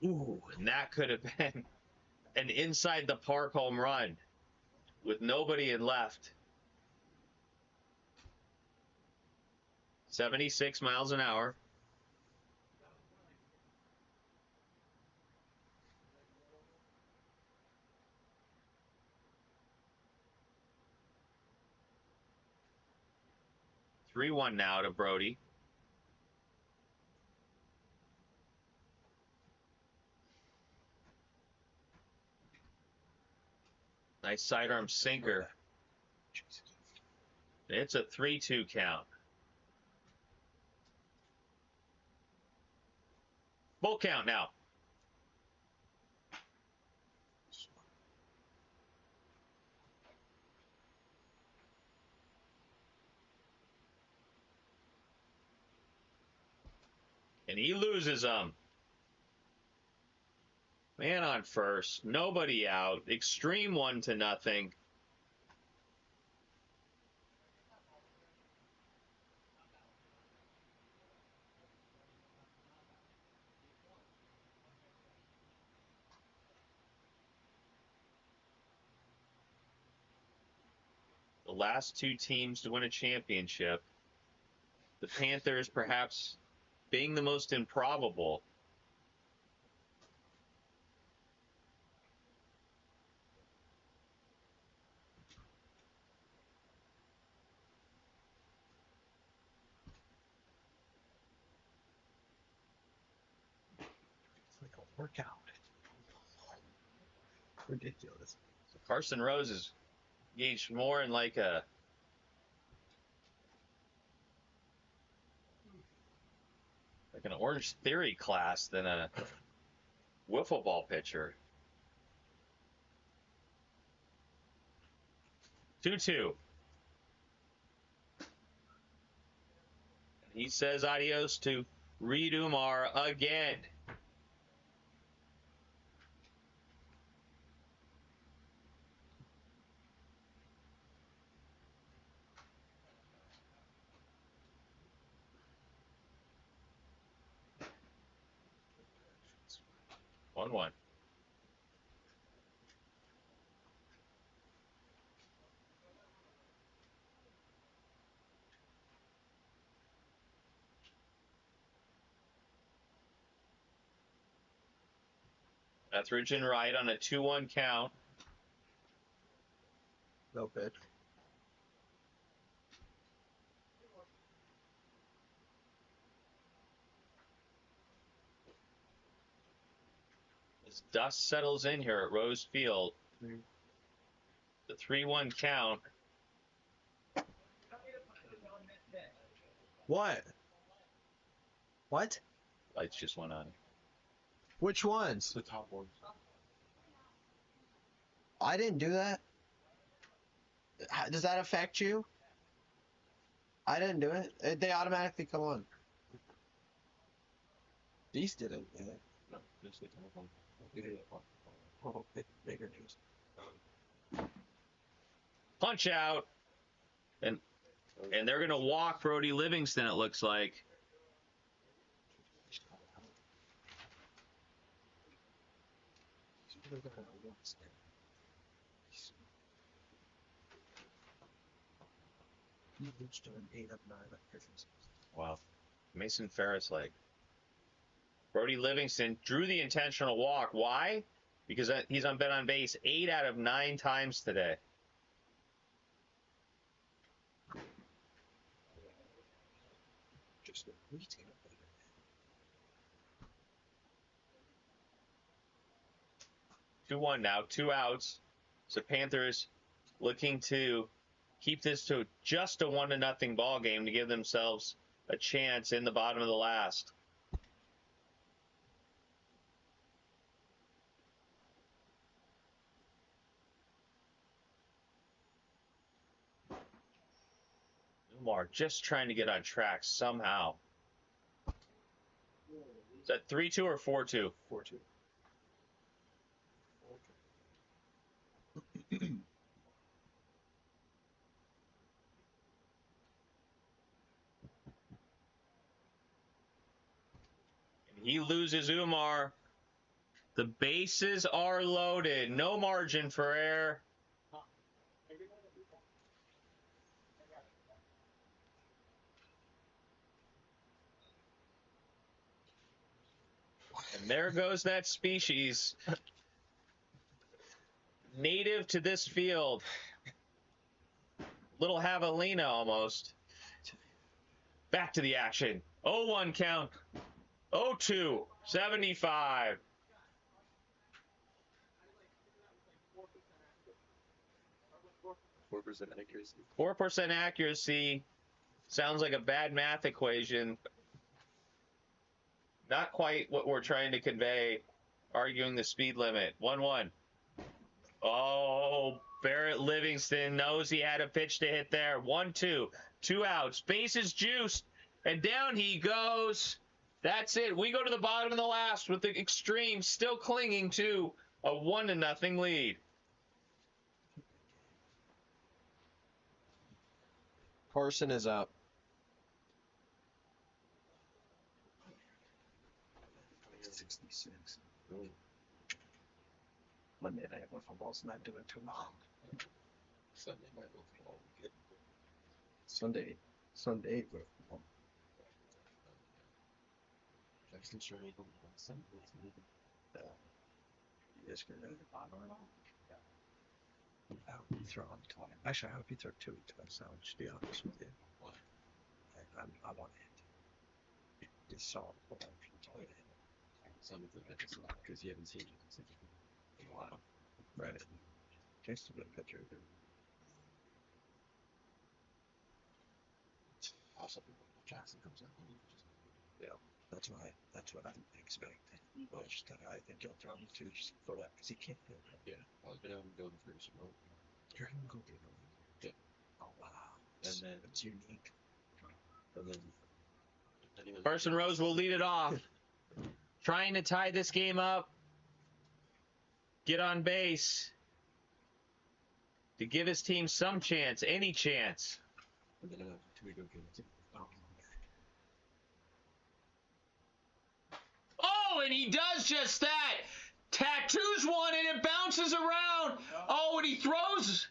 Ooh, and that could have been an inside the park home run with nobody in left. 76 miles an hour. Three one now to Brody. Nice sidearm sinker. It's a 3-2 count. Full count now. And he loses them. Man on first. Nobody out. Extreme 1-0. The last two teams to win a championship. The Panthers perhaps being the most improbable. It's like a workout. Ridiculous. So Carson Rose is engaged more in like an Orange Theory class than a wiffle ball pitcher. 2-2. He says adios to Reed Umar again. One. Etheridge and Wright on a 2-1 count. No pitch. As dust settles in here at Rose Field, the 3-1 count. What? What? Lights just went on. Which ones? The top ones. I didn't do that. Does that affect you? I didn't do it. They automatically come on. These didn't. Yeah. No, just the top one. Oh, bigger news. Punch out. And they're going to walk Brody Livingston, it looks like. He reached an 8 of 9 efficiency. Wow. Mason Ferris leg. Brody Livingston drew the intentional walk. Why? Because he's on bet on base 8 out of 9 times today. Just a retail. 2-1 now, 2 outs. So Panthers looking to keep this to just a 1-0 ball game to give themselves a chance in the bottom of the last. Umar just trying to get on track somehow. Is that 3-2 or 4-2? 4-2. He loses Umar. The bases are loaded. No margin for error. And there goes that species. Native to this field. Little javelina almost. Back to the action. 0-1 count. 0-2. 75. 4% accuracy. 4% accuracy. Sounds like a bad math equation. Not quite what we're trying to convey. Arguing the speed limit. 1-1. Oh, Barrett Livingston knows he had a pitch to hit there. 1-2. 2 outs. Bases juiced. And down he goes. That's it. We go to the bottom of the last with the Extreme still clinging to a 1-0 lead. Carson is up. Monday night football's not doing too long. Sunday night football we get. Sunday football. Jackson Sherry on Sunday. You just gonna I hope you throw on 20. Actually, I hope you throw 2 touchdowns, to be honest with you. Why? I want it. Just saw it. Some of the pitches because you haven't seen it since a while. Right. Just a good picture. Also, Jackson comes out. Yeah, that's what I'm expecting. Which I think you'll throw him to just for that because he can't do it. Yeah, I was gonna go the first row. You're gonna go the row. Yeah. Oh wow. And then it's unique. And then Carson Rose will lead it off. Trying to tie this game up. Get on base. To give his team some chance, any chance. And then go get it. Oh, and he does just that. Tattoos one and it bounces around. Oh, and he throws.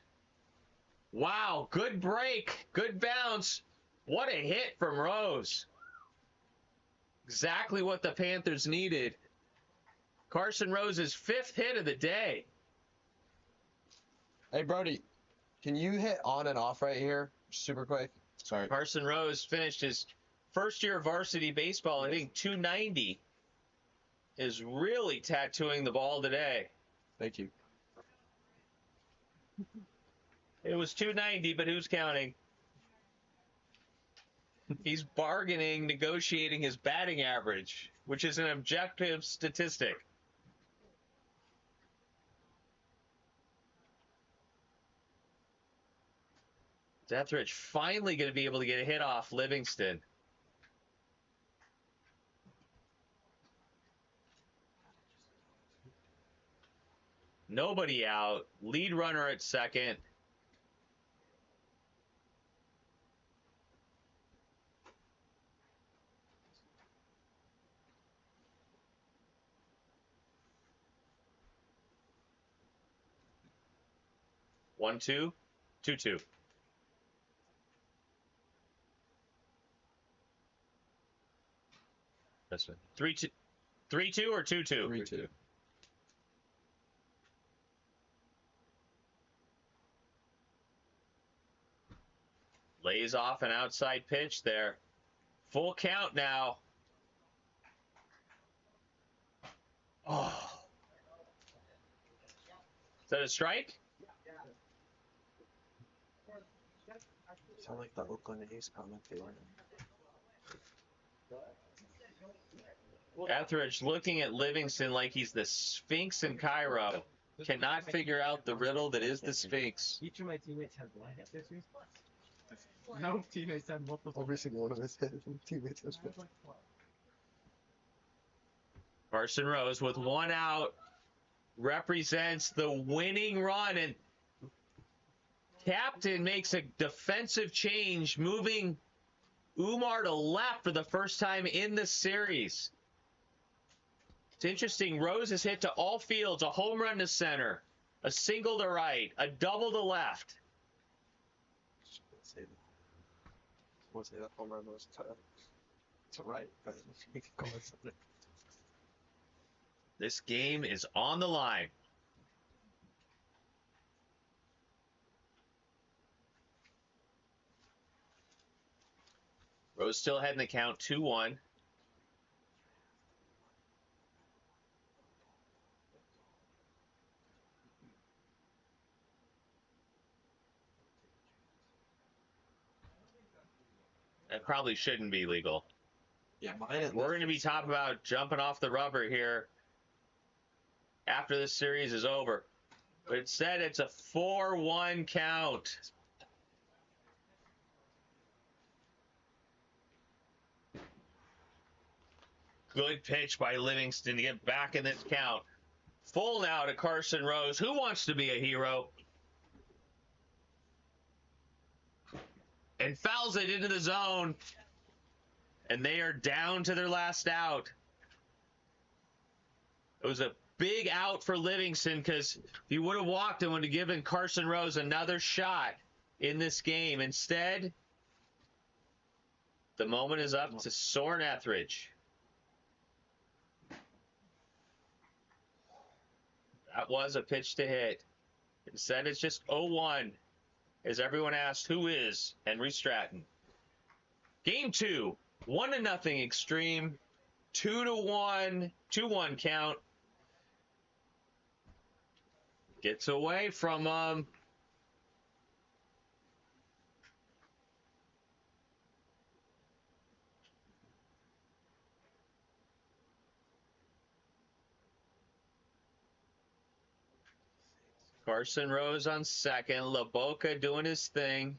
Wow, good break. Good bounce. What a hit from Rose. Exactly what the Panthers needed. Carson Rose's 5th hit of the day. Hey, Brody, can you hit on and off right here super quick? Sorry. Carson Rose finished his first year of varsity baseball, I think 290. Is really tattooing the ball today. Thank you. It was 290, but who's counting? He's bargaining, negotiating his batting average, which is an objective statistic. Deatherage finally going to be able to get a hit off Livingston. Nobody out. Lead runner at second. One, two, 2-2. That's it. 3-2, 3-2 or 2-2? 3-2. Lays off an outside pitch there. Full count now. Oh. Is that a strike? Sound like the Oakland A's commentator. Etheridge looking at Livingston like he's the Sphinx in Cairo. Cannot figure out the riddle that is the Sphinx. Each of my teammates have one hit this year. No teammates have multiple. Every single one of his teammates has been. Carson Rose with 1 out represents the winning run, and Captain makes a defensive change, moving Umar to left for the first time in the series. It's interesting. Rose is hit to all fields, a home run to center, a single to right, a double to left. We'll say that home run was to right, but you can call it something. This game is on the line. Rose still ahead in the count, 2-1. That probably shouldn't be legal. Yeah, mine. We're going to be talking about jumping off the rubber here after this series is over. But instead, it's a 4-1 count. Good pitch by Livingston to get back in this count. Full now to Carson Rose. Who wants to be a hero? And fouls it into the zone. And they are down to their last out. It was a big out for Livingston because if he would have walked, it would have given Carson Rose another shot in this game. Instead, the moment is up to Soren Etheridge. That was a pitch to hit. Instead, it's just 0-1. As everyone asked, who is Henry Stratton? Game 2, 1-0 extreme, 2-1, 2-1 count. Gets away from Carson Rose on second. LaBoca doing his thing.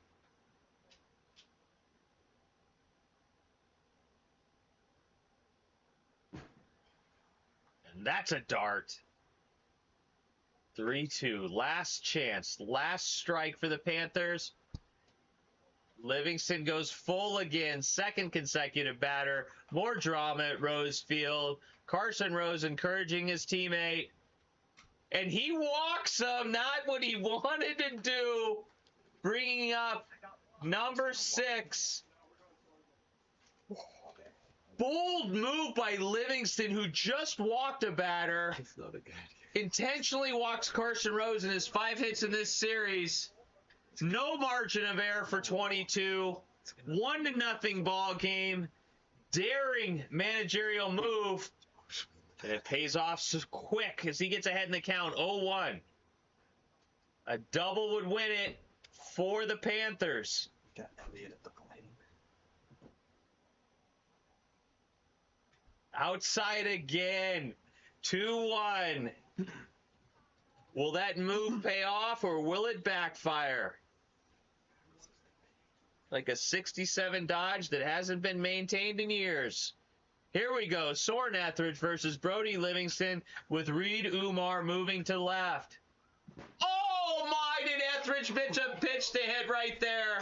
And that's a dart. 3-2. Last chance. Last strike for the Panthers. Livingston goes full again. Second consecutive batter. More drama at Rose Field. Carson Rose encouraging his teammate. And he walks him. Not what he wanted to do. Bringing up number 6. Bold move by Livingston, who just walked a batter. It's not a good. Intentionally walks Carson Rose in his 5 hits in this series. No margin of error for 22. 1-0 ball game. Daring managerial move. And it pays off so quick as he gets ahead in the count. 0-1. A double would win it for the Panthers. Got Elliott at the plane. Outside again. 2-1. Will that move pay off or will it backfire? Like a 67 Dodge that hasn't been maintained in years. Here we go. Soren Etheridge versus Brody Livingston with Reed Umar moving to left. Oh my, did Etheridge pitch to hit right there.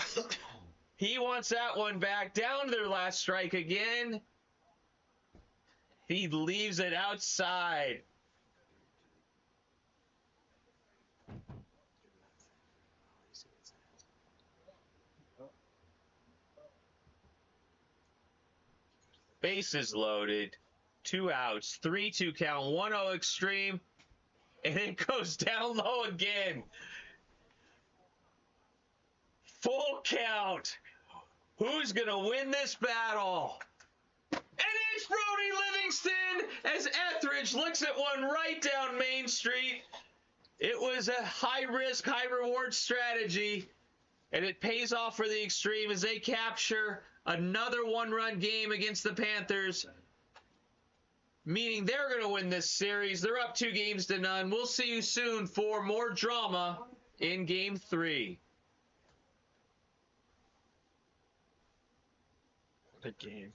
He wants that one back. Down to their last strike again. He leaves it outside. Bases loaded. 2 outs. 3-2 count. 1-0 extreme. And it goes down low again. Full count. Who's going to win this battle? And it's Brody Livingston as Etheridge looks at one right down Main Street. It was a high-risk, high-reward strategy. And it pays off for the extreme as they capture another one-run game against the Panthers, meaning they're going to win this series. They're up 2-0. We'll see you soon for more drama in Game 3. Good game.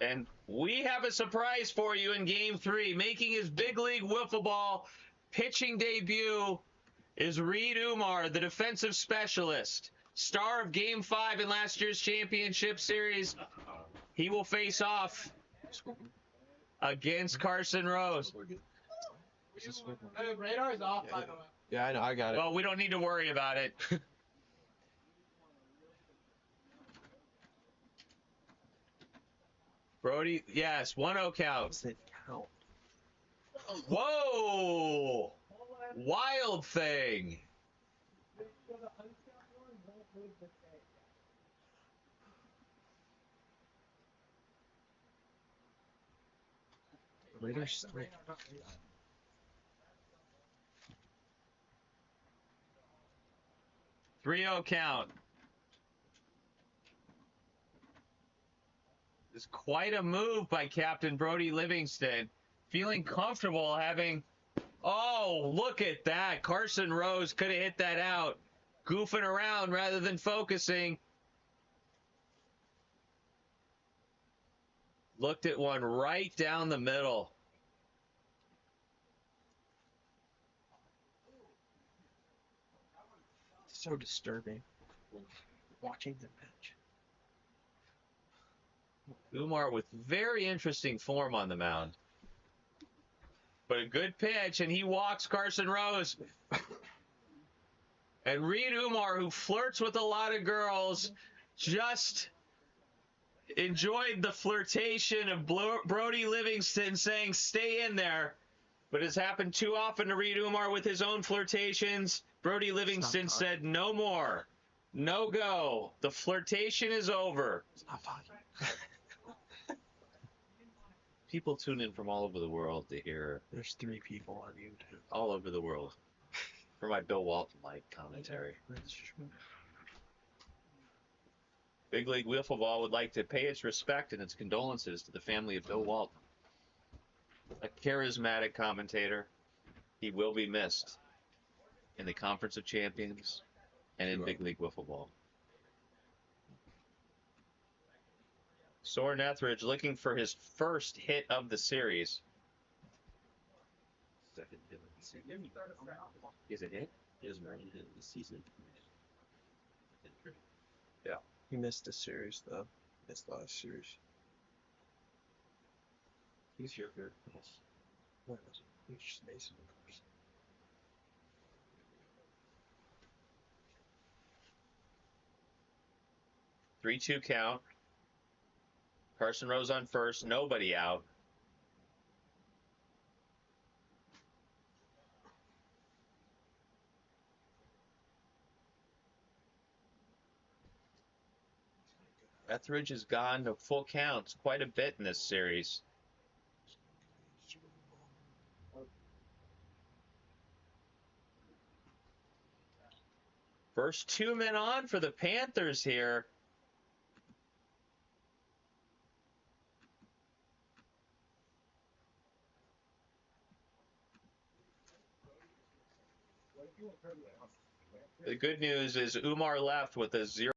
And we have a surprise for you in Game 3. Making his big league wiffle ball pitching debut is Reed Umar, the defensive specialist. Star of Game 5 in last year's championship series. He will face off against Carson Rose. Radar's off, by the way. Yeah, I know. I got it. Well, we don't need to worry about it. Brody, yes, 1-0 count. Count. Whoa! Wild thing. Raiders 3. 3-0 count. It's quite a move by Captain Brody Livingston. Feeling comfortable having... Oh, look at that. Carson Rose could have hit that out. Goofing around rather than focusing. Looked at one right down the middle. So disturbing. Watching the match. Umar with very interesting form on the mound. But a good pitch, and he walks Carson Rose. And Reed Umar, who flirts with a lot of girls, just enjoyed the flirtation of Brody Livingston saying, stay in there. But it's happened too often to Reed Umar with his own flirtations. Brody Livingston said, no more. No go. The flirtation is over. It's not talking. People tune in from all over the world to hear There's 3 people on YouTube. all over the world for my Bill Walton-like commentary. That's true. Big League Wiffle Ball would like to pay its respect and its condolences to the family of Bill Walton. A charismatic commentator, he will be missed in the Conference of Champions and in Big League Wiffle Ball. Soren Etheridge looking for his first hit of the series. Second hit of the season. Is it hit? His one hit of the season. Yeah. He missed the series, though. Missed the last series. He's your favorite. Yes. Where was it? He was just Mason, of course. Three-two count. Carson Rose on first. Nobody out. Etheridge has gone to full counts quite a bit in this series. First 2 men on for the Panthers here. The good news is Umar left with a 0.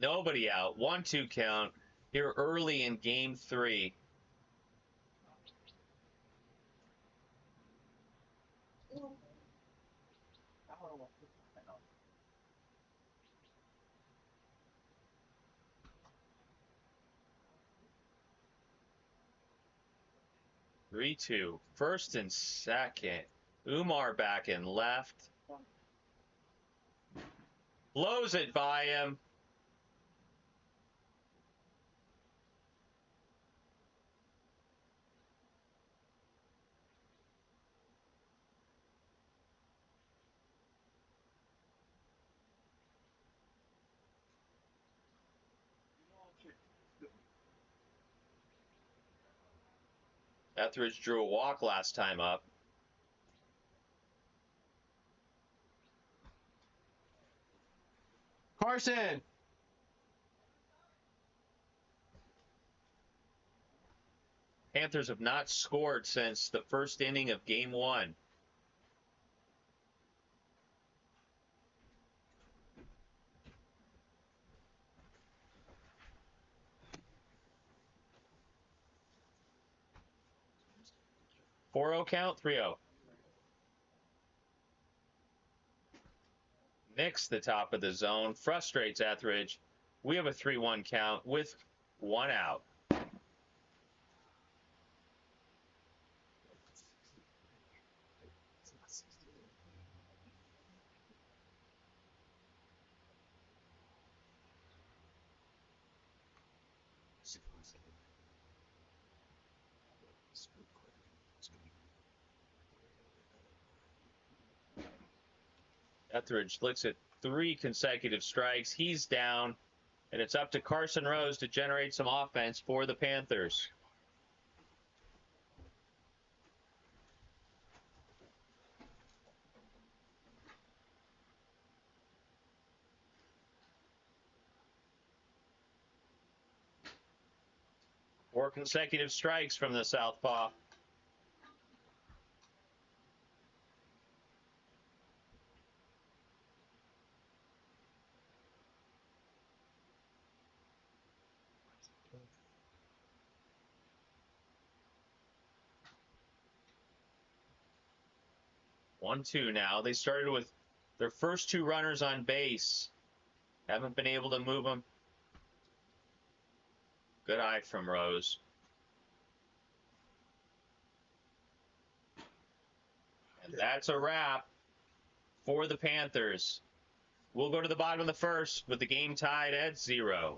Nobody out. 1-2 count here early in game 3. Oh. 3-2. First and second. Umar back in left. Blows it by him. Etheridge drew a walk last time up. Carson. Panthers have not scored since the first inning of game 1. Four-zero count, 3-0. Nicks the top of the zone, frustrates Etheridge. We have a 3-1 count with 1 out. Etheridge looks at 3 consecutive strikes. He's down, and it's up to Carson Rose to generate some offense for the Panthers. Four consecutive strikes from the southpaw. One-two now. They started with their first 2 runners on base. Haven't been able to move them. Good eye from Rose. And that's a wrap for the Panthers. We'll go to the bottom of the first with the game tied at 0.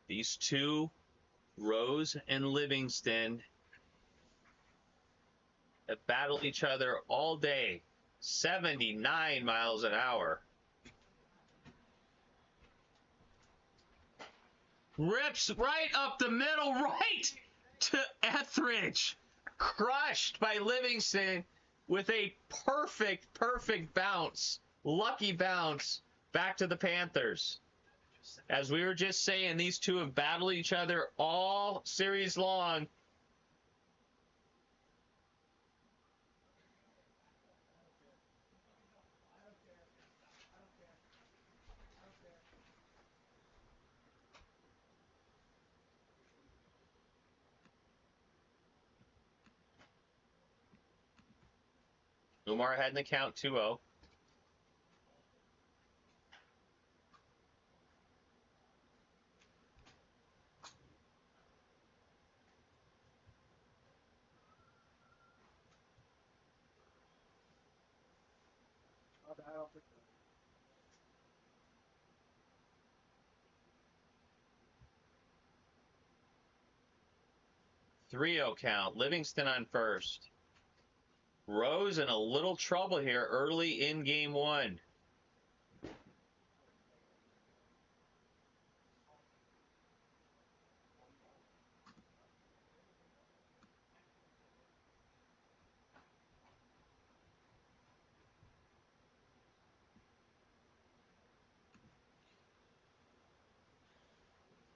These two, Rose and Livingston, have battled each other all day. 79 miles an hour. Rips right up the middle, right to Etheridge. Crushed by Livingston with a perfect bounce. Lucky bounce back to the Panthers. As we were just saying, these two have battled each other all series long. Umar had in the count 2-0. 3-0 count. Livingston on first. Rose in a little trouble here early in game one.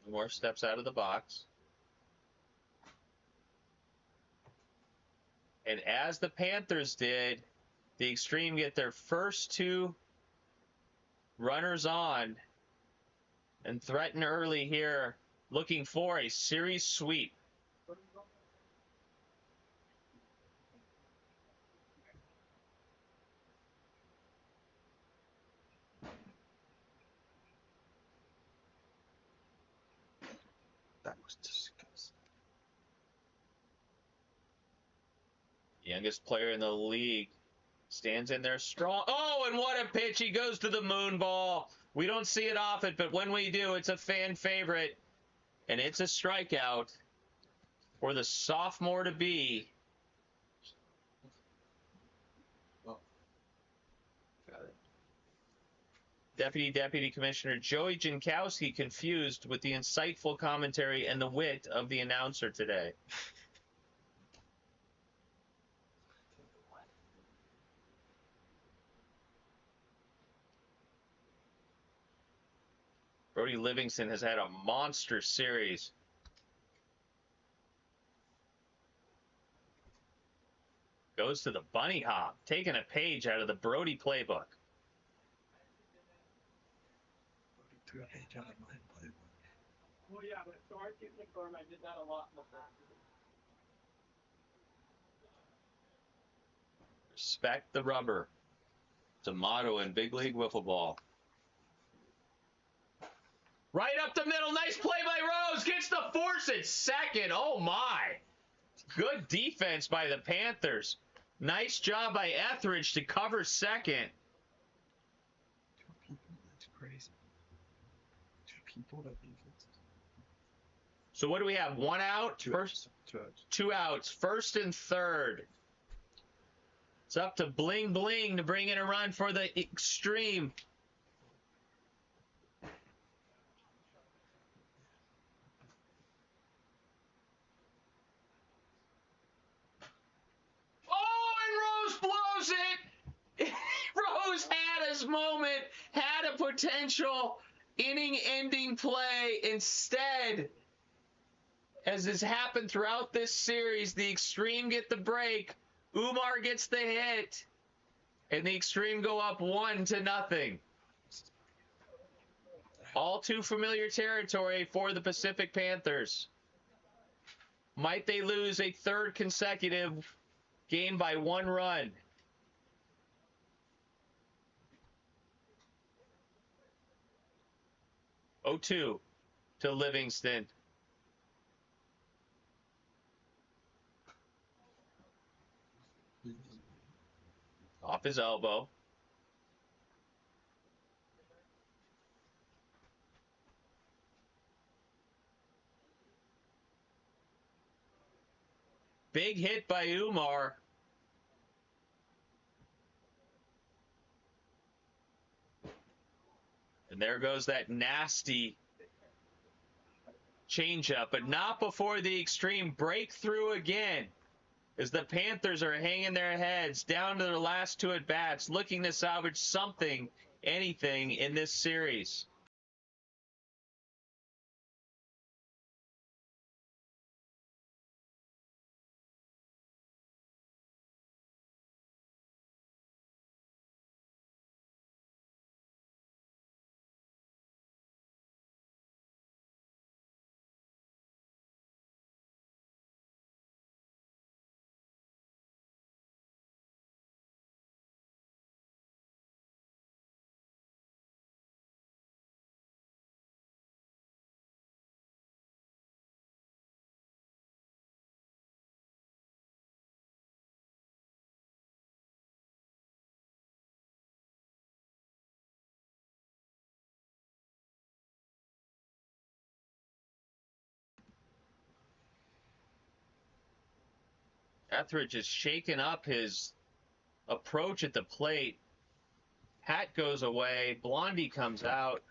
More steps out of the box. And as the Panthers did, the Extreme get their first two runners on and threaten early here, looking for a series sweep. That was disgusting. Youngest player in the league stands in there strong. Oh, and what a pitch. He goes to the moon ball. We don't see it often, but when we do, it's a fan favorite. And it's a strikeout for the sophomore to be. Oh. Got it. Deputy Commissioner Joey Jankowski confused with the insightful commentary and the wit of the announcer today. Brody Livingston has had a monster series. Goes to the bunny hop, taking a page out of the Brody playbook. Took a page out of my playbook. Well, yeah, but so I can confirm I did that a lot in the past. Respect the rubber. It's a motto in big league wiffle ball. Right up the middle. Nice play by Rose. Gets the force at second. Oh, my. Good defense by the Panthers. Nice job by Etheridge to cover second. 2 people, that's crazy. 2 people that defense. So what do we have? 1 out? First, 2 outs. 2 outs. First and third. It's up to Bling Bling to bring in a run for the Extreme. Oh, and Rose blows it. Rose had his moment, had a potential inning-ending play. Instead, as has happened throughout this series, the Extreme get the break. Umar gets the hit, and the Extreme go up 1-0. All too familiar territory for the Pacific Panthers. Might they lose a third consecutive game by 1 run? Oh, 2 to Livingston. Off his elbow. Big hit by Umar. And there goes that nasty changeup, but not before the Extreme breakthrough again. As the Panthers are hanging their heads down to their last 2 at-bats, looking to salvage something, anything in this series. Etheridge is shaking up his approach at the plate. Hat goes away. Blondie comes out.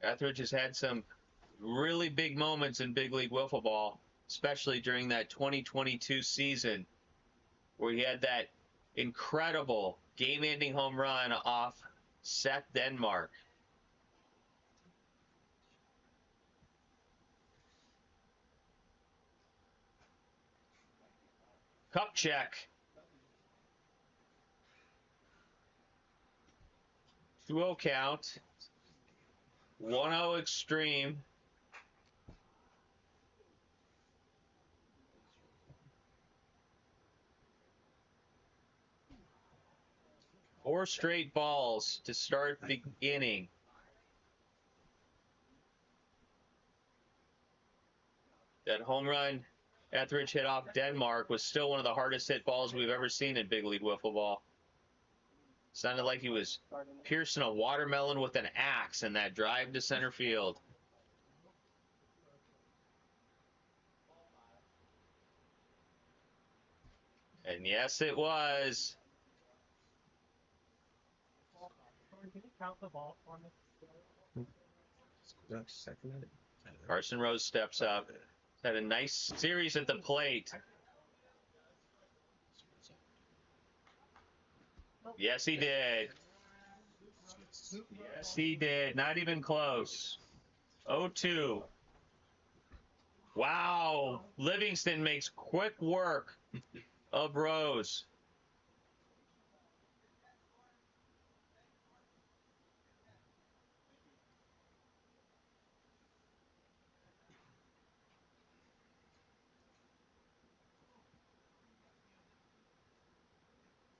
Etheridge has had some really big moments in big league wiffle ball, especially during that 2022 season where he had that incredible game-ending home run off Seth Denmark. Cup check. 2-0 count. 1-0 extreme. Four straight balls to start the inning. That home run Etheridge hit off Denmark was still one of the hardest hit balls we've ever seen in big league wiffle ball. Sounded like he was piercing a watermelon with an axe in that drive to center field. And yes, it was. Can you count the ball for me? Second inning. Carson Rose steps up. Had a nice series at the plate. Yes, he did. Yes, he did. Not even close. 0-2. Wow. Livingston makes quick work of Rose.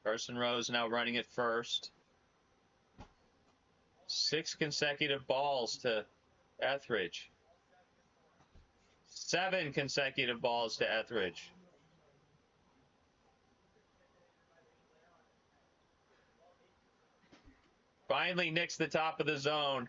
Carson Rose now running at first. 6 consecutive balls to Etheridge. 7 consecutive balls to Etheridge. Finally nicks the top of the zone.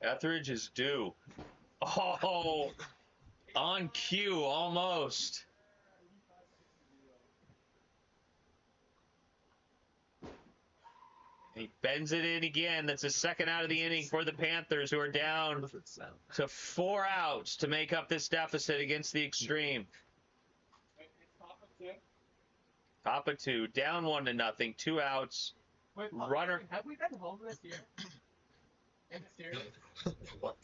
Etheridge is due. Oh, on cue, almost. He bends it in again. That's the second out of the inning for the Panthers, who are down to 4 outs to make up this deficit against the Extreme. Top of 2, down 1-0, 2 outs. Wait, Runner. have we been home this year? In serious? What?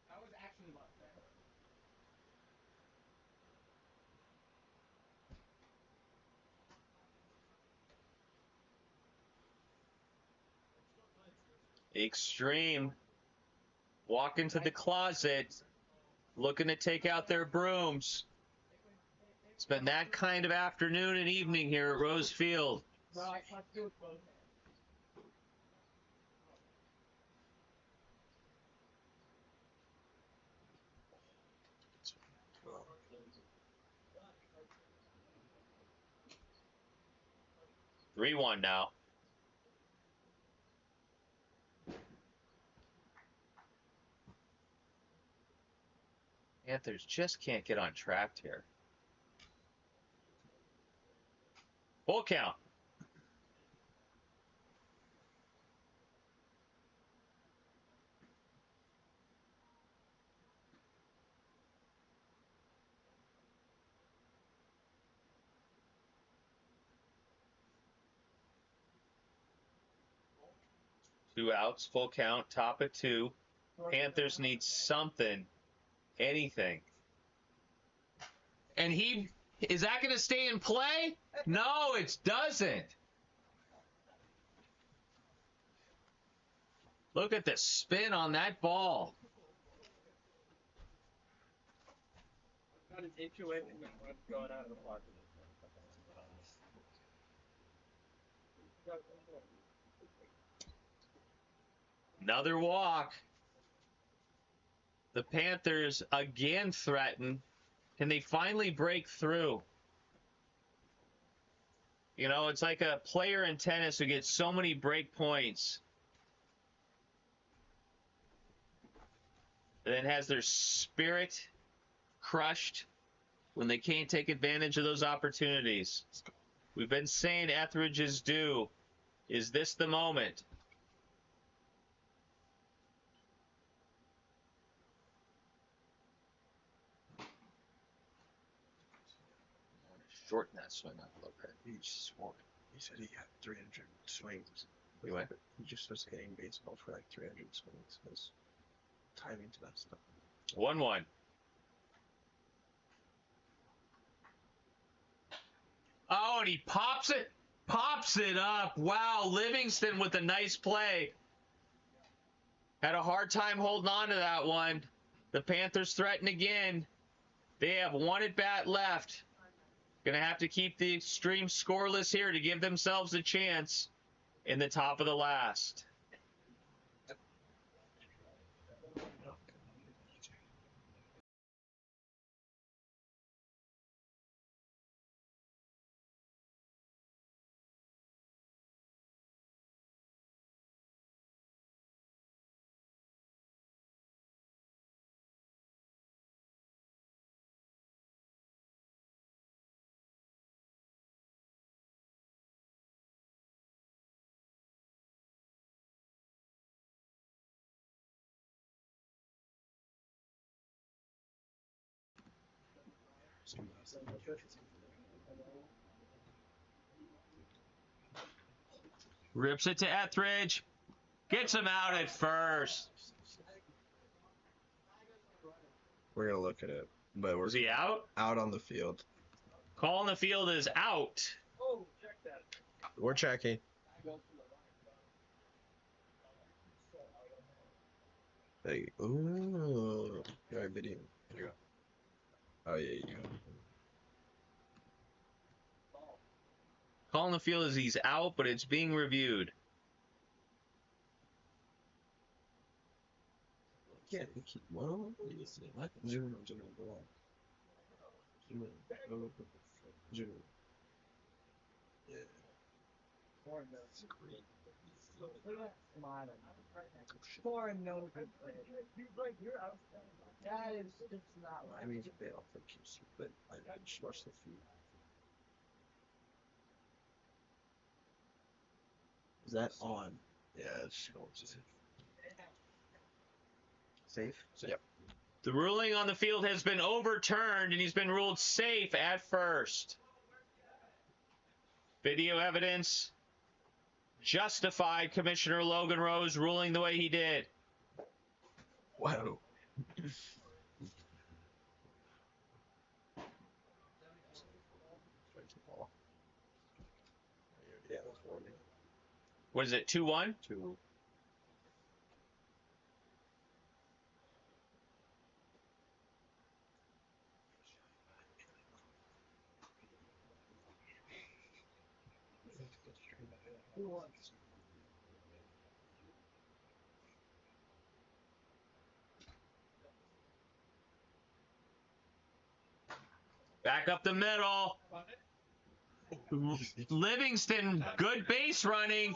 I was actually left there. Extreme walk into the closet, looking to take out their brooms. It's been that kind of afternoon and evening here at Rose Field. No, I can't do it both. 3-1 now. Panthers just can't get on track here. Full count. Two outs, full count, top of 2. Panthers need something, anything. And is that going to stay in play? No, it doesn't. Look at the spin on that ball. Got an inch away from going out of the pocket. Another walk. The Panthers again threaten. Can they finally break through? You know, it's like a player in tennis who gets so many break points and then has their spirit crushed when they can't take advantage of those opportunities. We've been saying Etheridge is due. Is this the moment? Shorten that swing up a little bit. He swung. He said he had 300 swings. We went. He just was hitting baseball for like 300 swings. His timing's messed up. 1-1. Oh, and he pops it up. Wow, Livingston with a nice play. Had a hard time holding on to that one. The Panthers threaten again. They have one at bat left. Gonna have to keep the extreme scoreless here to give themselves a chance in the top of the last. Rips it to Etheridge. Gets him out at first. We're gonna look at it, but Was he out? out on the field. Call on the field is out. We're checking. Hey, ooh, all right, video. Here you go. Oh yeah, you go. Call on the field is he's out, but it's being reviewed. Yeah, we keep well. Zoom, zoom, go on. Zoom in. Zoom in. Yeah. That's great. That is just not I mean, they offer keeps you, but I just watch the feed. Is that on? Yeah, it's safe. Yep. The ruling on the field has been overturned, and he's been ruled safe at first. Video evidence justified Commissioner Logan Rose ruling the way he did. Wow. Yeah, that's warning. What is it, 2-1? 2. Back up the middle. Livingston, good base running.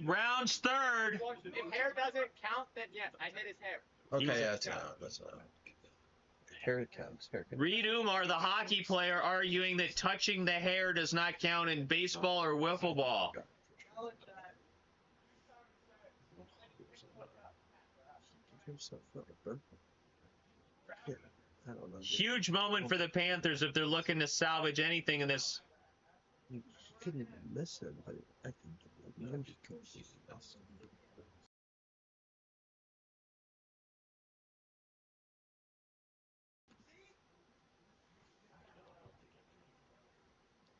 Rounds third. If hair doesn't count, then yes, I hit his hair. Okay, yeah, that's out. That's out. Hair counts. Hair counts. Reed Umar, the hockey player, arguing that touching the hair does not count in baseball or wiffle ball. Yeah, I don't know. Huge moment for the Panthers if they're looking to salvage anything in this. You couldn't even miss it, but I think you just couldn't miss it.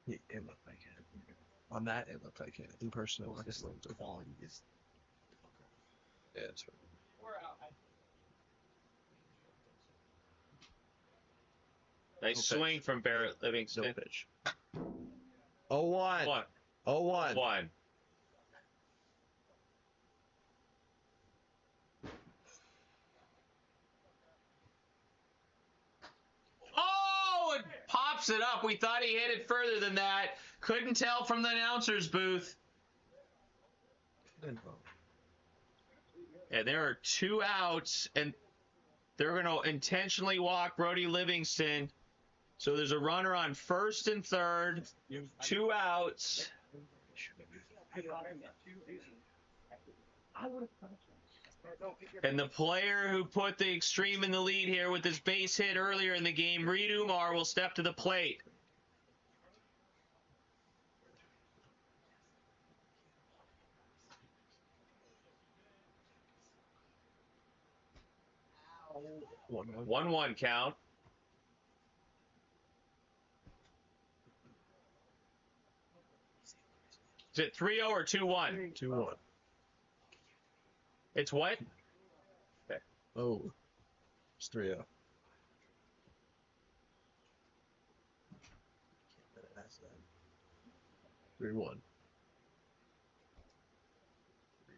Yeah, it looked like it. On that, it looked like it. In person, it looked like the quality is. Yeah, that's right. Nice swing from Barrett Livingston. No pitch. 0-1. 1. 0-1. 1. pops it up. We thought he hit it further than that. Couldn't tell from the announcer's booth. And there are 2 outs, and they're going to intentionally walk Brody Livingston. So there's a runner on first and third, 2 outs. And the player who put the Extreme in the lead here with his base hit earlier in the game, Reed Umar, will step to the plate. One one count. Is it 3-0 or 2-1? 2-1. It's what? Oh, it's 3-0. That's that. 3-1.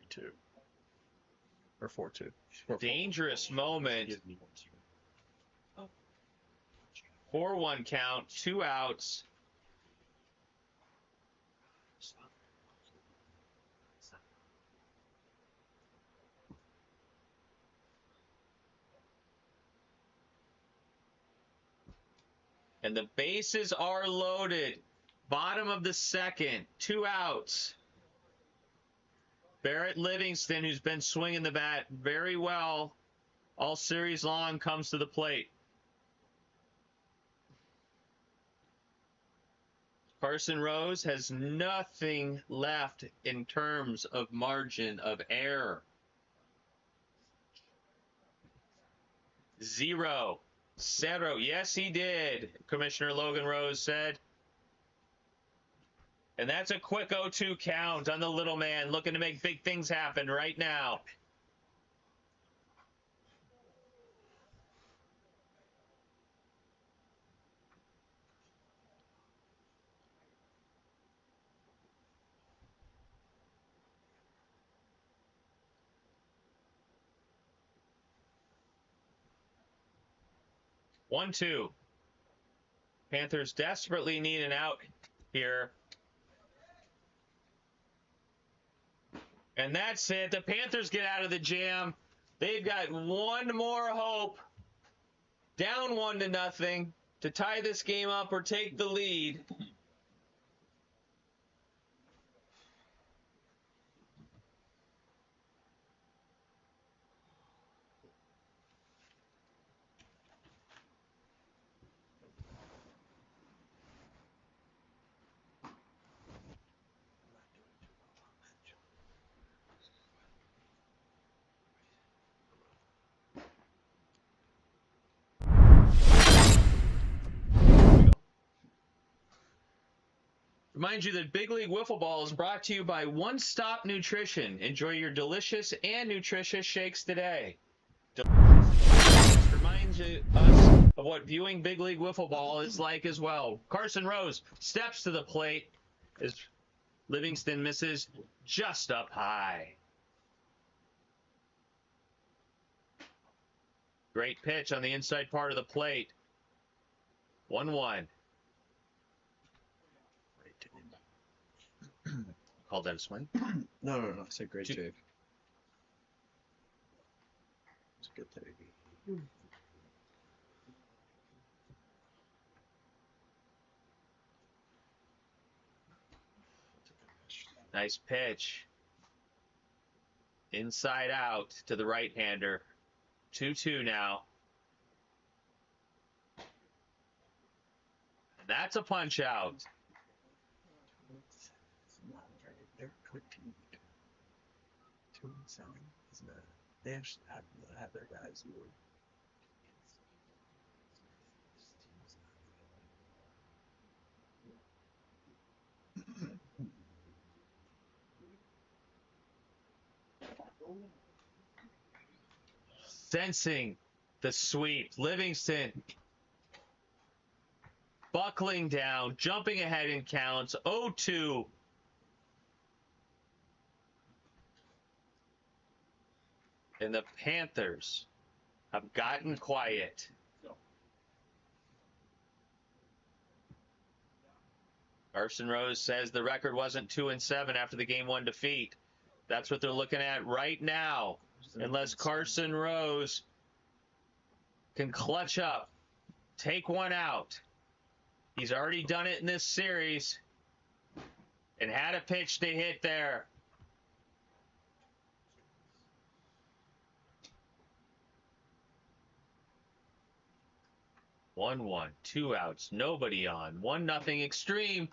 3-2. Or 4-2. Dangerous moment. 4-1 count, 2 outs. And the bases are loaded. Bottom of the second, 2 outs. Barrett Livingston, who's been swinging the bat very well all series long, comes to the plate. Carson Rose has nothing left in terms of margin of error. 0. Yes, he did, Commissioner Logan Rose said. And that's a quick 0-2 count on the little man, looking to make big things happen right now. One, 2. Panthers desperately need an out here. And that's it. The Panthers get out of the jam. They've got one more hope. Down 1-0 to tie this game up or take the lead. Remind you that Big League Wiffle Ball is brought to you by One Stop Nutrition. Enjoy your delicious and nutritious shakes today. Reminds us of what viewing Big League Wiffle Ball is like as well. Carson Rose steps to the plate as Livingston misses just up high. Great pitch on the inside part of the plate. 1-1. Called that a swing? No. It's a great take. It's a good take. Nice pitch. Inside out to the right-hander. 2-2 now. And that's a punch out. They're a good team. 2-7 is not. They actually have their guys who are. Sensing the sweep. Livingston buckling down, jumping ahead in counts. 0-2. And the Panthers have gotten quiet. Carson Rose says the record wasn't 2-7 after the game 1 defeat. That's what they're looking at right now. Unless Carson Rose can clutch up, take one out. He's already done it in this series and had a pitch to hit there. One, 2 outs, nobody on. 1-0 extreme.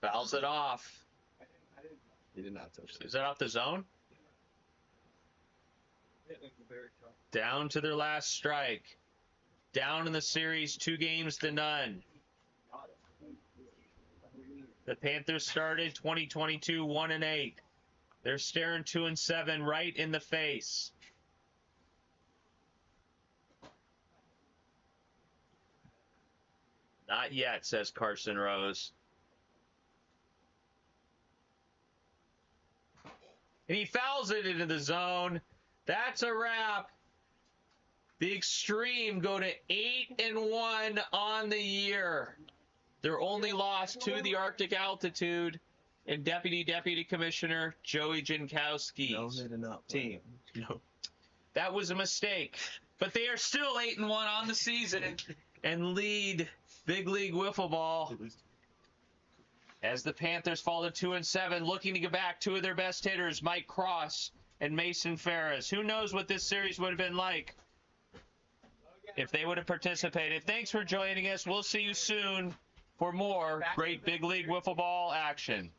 Fouls it off. He did not touch Is that off the zone? Down to their last strike. Down in the series, 2-0. The Panthers started 2022 1-8. They're staring 2-7 right in the face. Not yet, says Carson Rose. And he fouls it into the zone. That's a wrap. The Extreme go to 8-1 on the year. Their only loss to the Arctic Altitude and Deputy Commissioner Joey Jankowski's team. No. That was a mistake. But they are still 8-1 on the season and lead Big League Wiffle Ball as the Panthers fall to 2-7, looking to get back 2 of their best hitters, Mike Cross and Mason Ferris. Who knows what this series would have been like if they would have participated. Thanks for joining us. We'll see you soon for more great Big League Wiffle Ball action.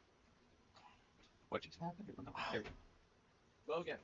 What just happened? Go again.